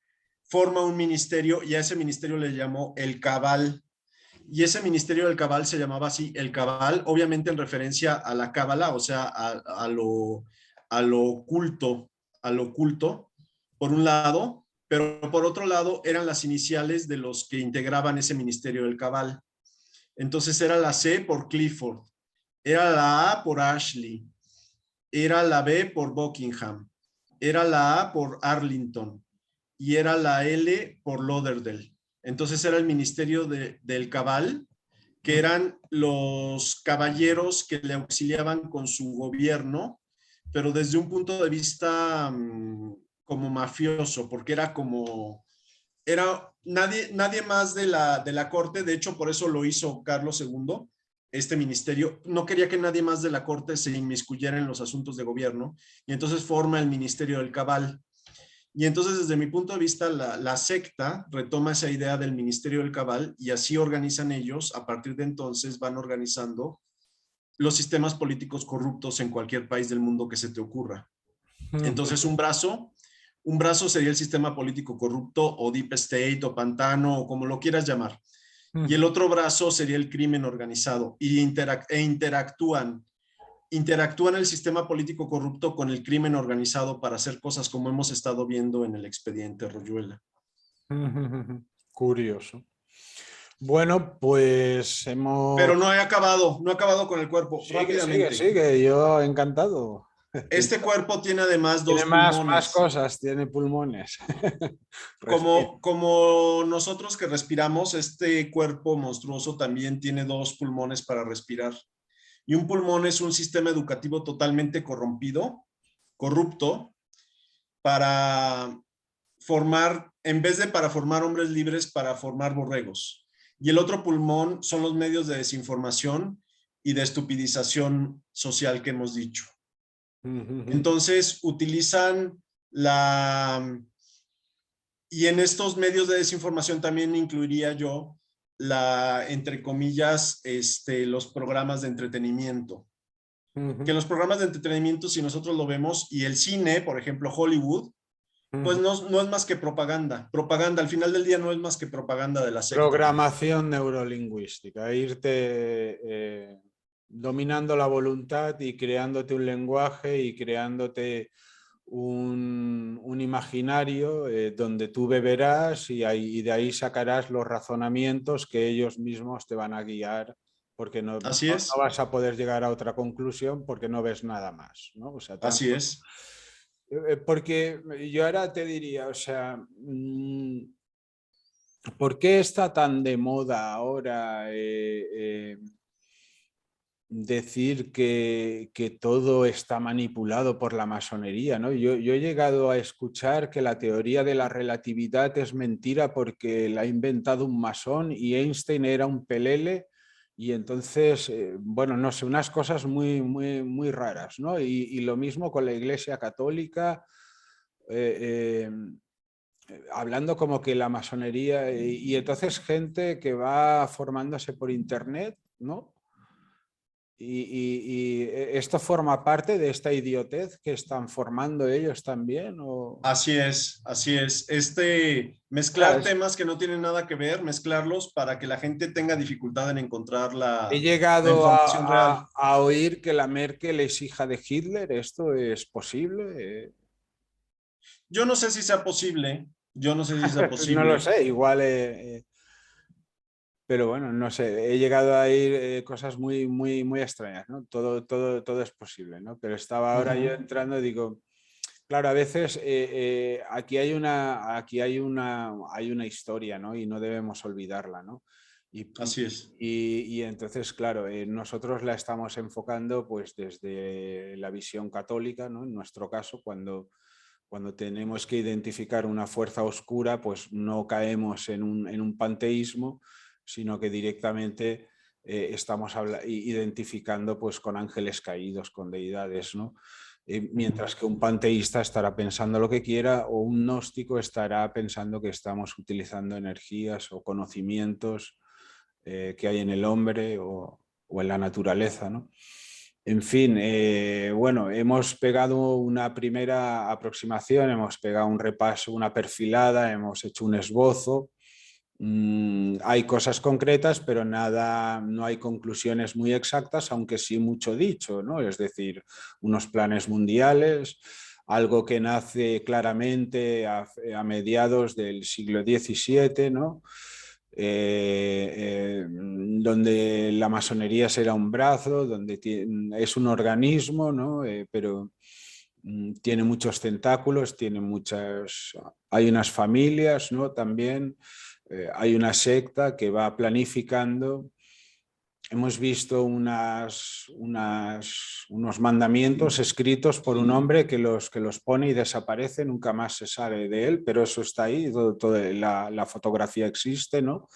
forma un ministerio y a ese ministerio le llamó el Cabal. Y ese ministerio del Cabal se llamaba así, el Cabal, obviamente en referencia a la Cábala, o sea, a lo oculto, por un lado, pero por otro lado eran las iniciales de los que integraban ese ministerio del Cabal. Entonces era la C por Clifford, era la A por Ashley, era la B por Buckingham, era la A por Arlington y era la L por Lauderdale. Entonces era el ministerio del Cabal, que eran los caballeros que le auxiliaban con su gobierno, pero desde un punto de vista como mafioso, porque era nadie más de la corte, de hecho por eso lo hizo Carlos II, este ministerio, no quería que nadie más de la corte se inmiscuyera en los asuntos de gobierno, y entonces forma el Ministerio del Cabal. Y entonces, desde mi punto de vista, la secta retoma esa idea del Ministerio del Cabal y así organizan ellos, a partir de entonces van organizando los sistemas políticos corruptos en cualquier país del mundo que se te ocurra. Entonces, un brazo sería el sistema político corrupto o Deep State o Pantano o como lo quieras llamar. Y el otro brazo sería el crimen organizado y interactúan el sistema político corrupto con el crimen organizado para hacer cosas como hemos estado viendo en el expediente Royuela. Curioso. Bueno, pues hemos... Pero no he acabado con el cuerpo. Sigue, Rápidamente. yo encantado. Este cuerpo tiene además Tiene dos más pulmones. cosas, tiene pulmones. Respira. Como nosotros que respiramos, este cuerpo monstruoso también tiene dos pulmones para respirar. Y un pulmón es un sistema educativo totalmente corrupto, para formar, en vez de para formar hombres libres, para formar borregos. Y el otro pulmón son los medios de desinformación y de estupidización social que hemos dicho. Entonces utilizan la... Y en estos medios de desinformación también incluiría yo entre comillas, los programas de entretenimiento. Que los programas de entretenimiento, si nosotros lo vemos, y el cine, por ejemplo, Hollywood, pues no es más que propaganda. Propaganda, al final del día no es más que propaganda de la secta. Programación neurolingüística, irte dominando la voluntad y creándote un lenguaje y creándote un imaginario donde tú beberás y de ahí sacarás los razonamientos que ellos mismos te van a guiar, porque Así no es, vas a poder llegar a otra conclusión porque no ves nada más, ¿no? O sea, así es. porque yo ahora te diría, o sea, ¿por qué está tan de moda ahora decir que todo está manipulado por la masonería, ¿no? Yo he llegado a escuchar que la teoría de la relatividad es mentira porque la ha inventado un masón y Einstein era un pelele y entonces, bueno, no sé, unas cosas muy raras, ¿no? Y lo mismo con la Iglesia Católica. Eh, hablando como que la masonería y entonces gente que va formándose por internet, ¿no? Y esto forma parte de esta idiotez que están formando ellos también. ¿O? Así es, así es. Claro, Mezclar temas que no tienen nada que ver, mezclarlos para que la gente tenga dificultad en encontrar he la llegado información real. a oír que la Merkel es hija de Hitler. ¿Esto es posible? Yo no sé si sea posible, yo no sé si sea No lo posible. sé, igual pero bueno, no sé, he llegado a ir cosas muy extrañas, ¿no? Todo es posible, ¿no? Pero estaba ahora yo Ujú. entrando y digo, claro, a veces aquí hay una historia, ¿no? Y no debemos olvidarla, ¿no? Así es. Y entonces, claro, nosotros la estamos enfocando pues desde la visión católica, ¿no? En nuestro caso, cuando tenemos que identificar una fuerza oscura, pues no caemos en un panteísmo, sino que directamente estamos identificando pues con ángeles caídos, con deidades, ¿no? Mientras que un panteísta estará pensando lo que quiera o un gnóstico estará pensando que estamos utilizando energías o conocimientos que hay en el hombre o en la naturaleza, ¿no? En fin, bueno, hemos pegado una primera aproximación, hemos pegado un repaso, una perfilada, hemos hecho un esbozo. Hay cosas concretas, pero nada, no hay conclusiones muy exactas, aunque sí mucho dicho, ¿no? Es decir, unos planes mundiales, algo que nace claramente a mediados del siglo XVII, ¿no? Donde la masonería será un brazo, donde es un organismo, ¿no? Pero tiene muchos tentáculos, tiene hay unas familias, ¿no? También hay una secta que va planificando. Hemos visto unos mandamientos escritos por un hombre que los pone y desaparece, nunca más se sabe de él, pero eso está ahí, la fotografía existe, ¿no?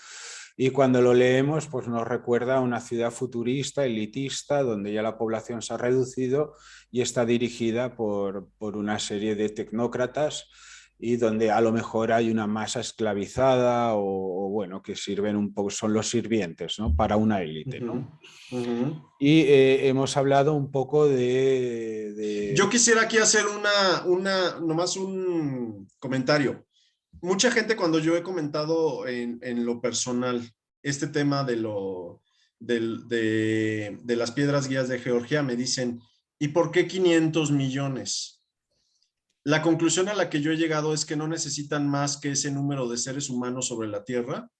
Y cuando lo leemos, pues nos recuerda a una ciudad futurista, elitista, donde ya la población se ha reducido y está dirigida por una serie de tecnócratas y donde a lo mejor hay una masa esclavizada o bueno, que sirven un poco, son los sirvientes, ¿no? Para una élite, Ujú, ¿no? ujú. Y hemos hablado un poco Yo quisiera aquí hacer nomás un comentario. Mucha gente cuando yo he comentado en lo personal este tema de las piedras guías de Georgia, me dicen, ¿y por qué 500 millones? La conclusión a la que yo he llegado es que no necesitan más que ese número de seres humanos sobre la Tierra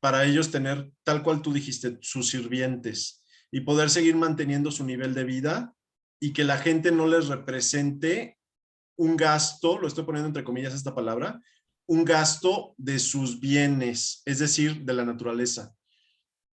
para ellos tener, tal cual tú dijiste, sus sirvientes y poder seguir manteniendo su nivel de vida y que la gente no les represente un gasto, lo estoy poniendo entre comillas esta palabra, un gasto de sus bienes, es decir, de la naturaleza.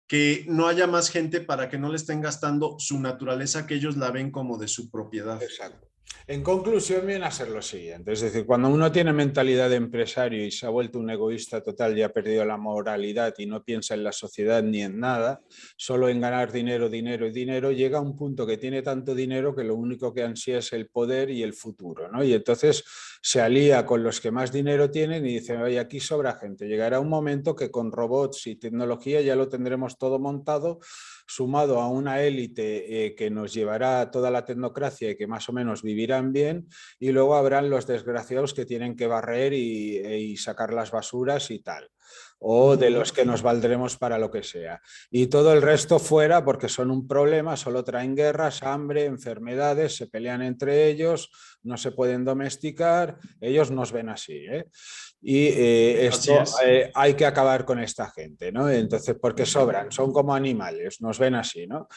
Que no haya más gente para que no le estén gastando su naturaleza, que ellos la ven como de su propiedad. Exacto. En conclusión, viene a ser lo siguiente, es decir, cuando uno tiene mentalidad de empresario y se ha vuelto un egoísta total y ha perdido la moralidad y no piensa en la sociedad ni en nada, solo en ganar dinero, dinero y dinero, llega a un punto que tiene tanto dinero que lo único que ansía es el poder y el futuro, ¿no? Y entonces se alía con los que más dinero tienen y dice, oye, aquí sobra gente. Llegará un momento que con robots y tecnología ya lo tendremos todo montado, sumado a una élite que nos llevará a toda la tecnocracia y que más o menos vivirán bien, y luego habrán los desgraciados que tienen que barrer y sacar las basuras y tal, o de los que nos valdremos para lo que sea. Y todo el resto fuera porque son un problema, solo traen guerras, hambre, enfermedades, se pelean entre ellos, no se pueden domesticar, ellos nos ven así, ¿eh? Y esto hay que acabar con esta gente, ¿no? Entonces, porque sobran, son como animales, nos ven así, ¿no?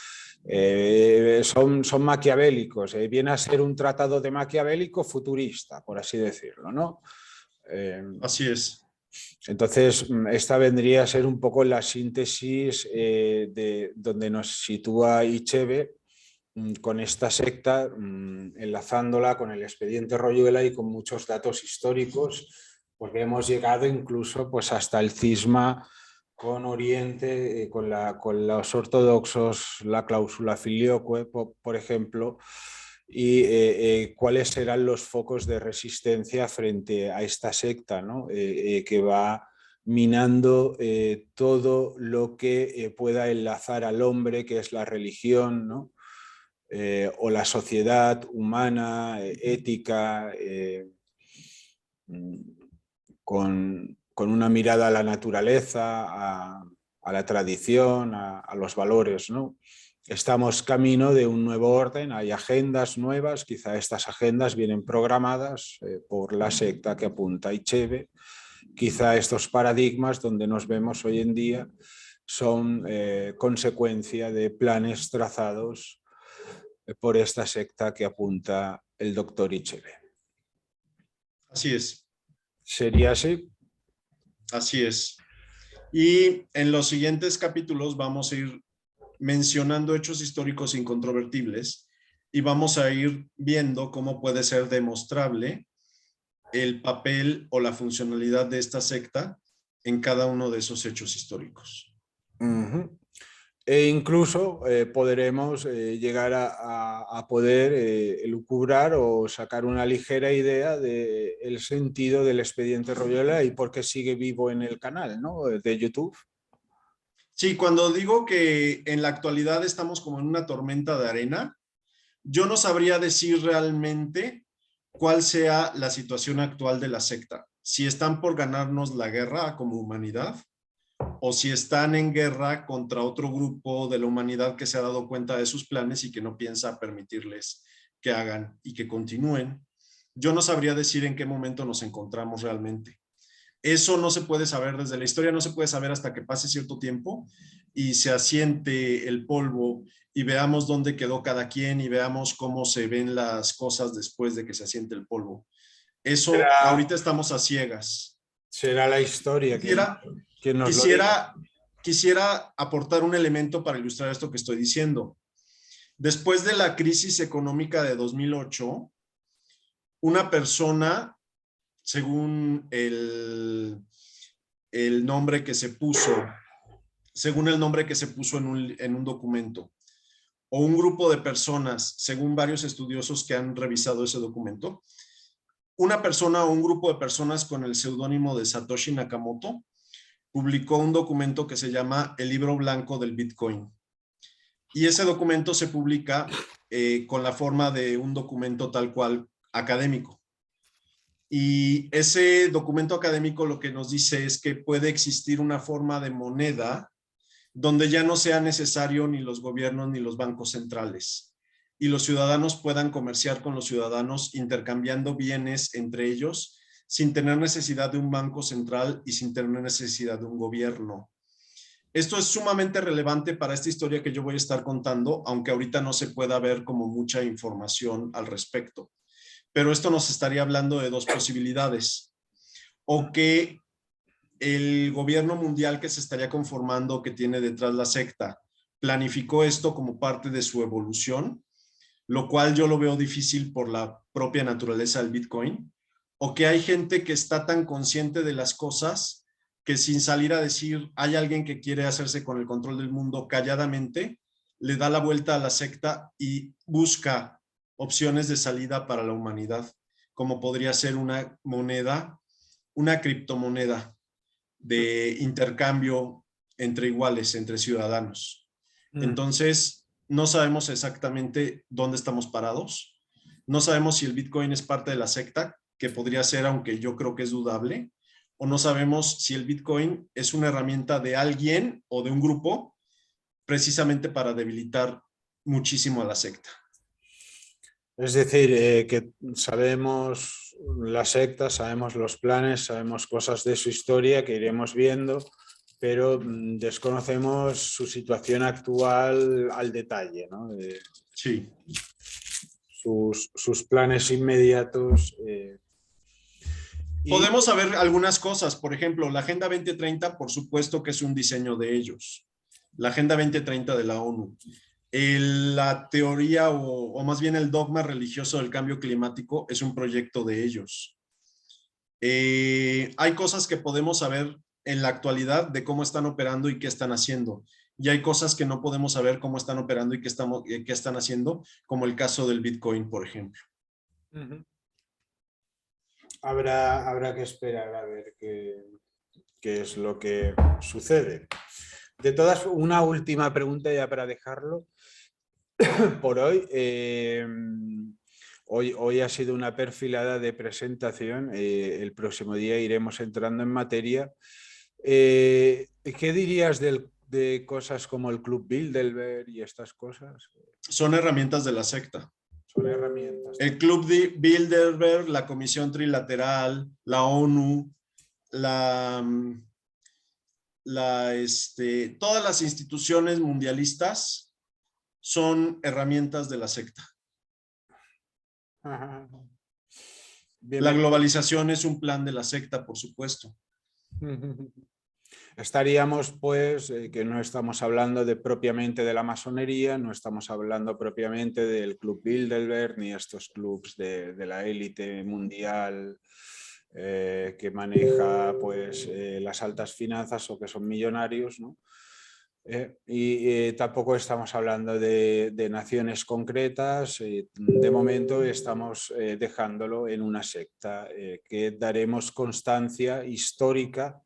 Son maquiavélicos, viene a ser un tratado de maquiavélico futurista, por así decirlo, ¿no? Así es. Entonces, esta vendría a ser un poco la síntesis de donde nos sitúa Ichebe con esta secta, enlazándola con el expediente Royuela y con muchos datos históricos, porque hemos llegado incluso pues, hasta el cisma con Oriente, con los ortodoxos, la cláusula filioque, por ejemplo, y cuáles serán los focos de resistencia frente a esta secta, ¿no? Que va minando todo lo que pueda enlazar al hombre, que es la religión, ¿no? O la sociedad humana, ética, con una mirada a la naturaleza, a la tradición, a los valores, ¿no? Estamos camino de un nuevo orden, hay agendas nuevas, quizá estas agendas vienen programadas por la secta que apunta a Ichebe, quizá estos paradigmas donde nos vemos hoy en día son consecuencia de planes trazados por esta secta que apunta el doctor Ichebe. Así es. ¿Sería así? Así es. Y en los siguientes capítulos vamos a ir mencionando hechos históricos incontrovertibles y vamos a ir viendo cómo puede ser demostrable el papel o la funcionalidad de esta secta en cada uno de esos hechos históricos. E incluso podremos llegar a poder elucubrar o sacar una ligera idea del sentido del expediente Royuela y por qué sigue vivo en el canal, ¿no? De YouTube. Sí, cuando digo que en la actualidad estamos como en una tormenta de arena, yo no sabría decir realmente cuál sea la situación actual de la secta. Si están por ganarnos la guerra como humanidad o si están en guerra contra otro grupo de la humanidad que se ha dado cuenta de sus planes y que no piensa permitirles que hagan y que continúen. Yo no sabría decir en qué momento nos encontramos realmente. Eso no se puede saber desde la historia, no se puede saber hasta que pase cierto tiempo y se asiente el polvo y veamos dónde quedó cada quien y veamos cómo se ven las cosas después de que se asiente el polvo. Eso, ahorita estamos a ciegas. Será la historia quien nos lo diga. Quisiera aportar un elemento para ilustrar esto que estoy diciendo. Después de la crisis económica de 2008, una persona, según el nombre que se puso, en un documento, o un grupo de personas, según varios estudiosos que han revisado ese documento, una persona o un grupo de personas con el seudónimo de Satoshi Nakamoto publicó un documento que se llama El Libro Blanco del Bitcoin. Y ese documento se publica con la forma de un documento tal cual académico. Y ese documento académico lo que nos dice es que puede existir una forma de moneda donde ya no sea necesario ni los gobiernos ni los bancos centrales y los ciudadanos puedan comerciar con los ciudadanos intercambiando bienes entre ellos sin tener necesidad de un banco central y sin tener necesidad de un gobierno. Esto es sumamente relevante para esta historia que yo voy a estar contando, aunque ahorita no se pueda ver como mucha información al respecto. Pero esto nos estaría hablando de dos posibilidades. O que el gobierno mundial que se estaría conformando, que tiene detrás la secta, planificó esto como parte de su evolución, lo cual yo lo veo difícil por la propia naturaleza del Bitcoin, o que hay gente que está tan consciente de las cosas que sin salir a decir, hay alguien que quiere hacerse con el control del mundo calladamente, le da la vuelta a la secta y busca opciones de salida para la humanidad, como podría ser una moneda, una criptomoneda de intercambio entre iguales, entre ciudadanos. Entonces, no sabemos exactamente dónde estamos parados. No sabemos si el Bitcoin es parte de la secta, que podría ser, aunque yo creo que es dudable, o no sabemos si el Bitcoin es una herramienta de alguien o de un grupo precisamente para debilitar muchísimo a la secta. Es decir, que sabemos la secta, sabemos los planes, sabemos cosas de su historia que iremos viendo, pero desconocemos su situación actual al detalle, ¿no? Sí. Sus planes inmediatos. Podemos saber algunas cosas, por ejemplo, la Agenda 2030, por supuesto que es un diseño de ellos, la Agenda 2030 de la ONU. La teoría o más bien el dogma religioso del cambio climático es un proyecto de ellos. Hay cosas que podemos saber en la actualidad de cómo están operando y qué están haciendo. Y hay cosas que no podemos saber cómo están operando y qué están haciendo, como el caso del Bitcoin, por ejemplo. Habrá que esperar a ver qué es lo que sucede. De todas, una última pregunta ya para dejarlo por hoy. Hoy ha sido una perfilada de presentación. El próximo día iremos entrando en materia. ¿Qué dirías de cosas como el Club Bilderberg y estas cosas? Son herramientas de la secta. Son herramientas. El Club de Bilderberg, la Comisión Trilateral, la ONU, todas las instituciones mundialistas son herramientas de la secta. La globalización es un plan de la secta, por supuesto. Estaríamos, pues, que no estamos hablando propiamente de la masonería, no estamos hablando propiamente del Club Bilderberg, ni estos clubs de la élite mundial que maneja pues, las altas finanzas o que son millonarios, ¿no? Tampoco estamos hablando de naciones concretas. De momento estamos dejándolo en una secta que daremos constancia histórica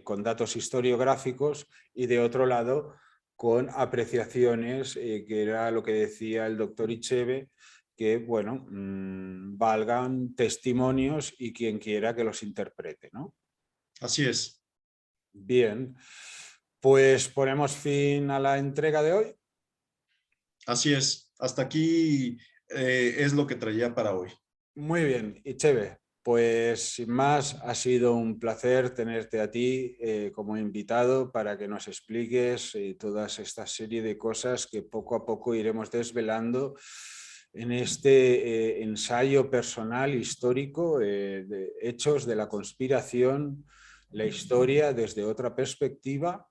con datos historiográficos y de otro lado con apreciaciones que era lo que decía el doctor Ichebe, que bueno, valgan testimonios y quien quiera que los interprete, ¿no? Así es. Bien, pues ponemos fin a la entrega de hoy. Así es. Hasta aquí es lo que traía para hoy. Muy bien, Ichebe. Pues sin más, ha sido un placer tenerte a ti como invitado para que nos expliques todas esta serie de cosas que poco a poco iremos desvelando en este ensayo personal histórico de hechos de la conspiración, la historia desde otra perspectiva,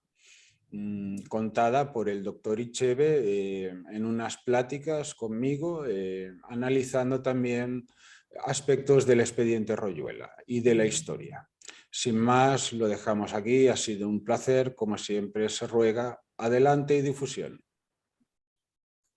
contada por el doctor Ichebe en unas pláticas conmigo, analizando también aspectos del expediente Royuela y de la historia. Sin más, lo dejamos aquí. Ha sido un placer. Como siempre se ruega, adelante y difusión.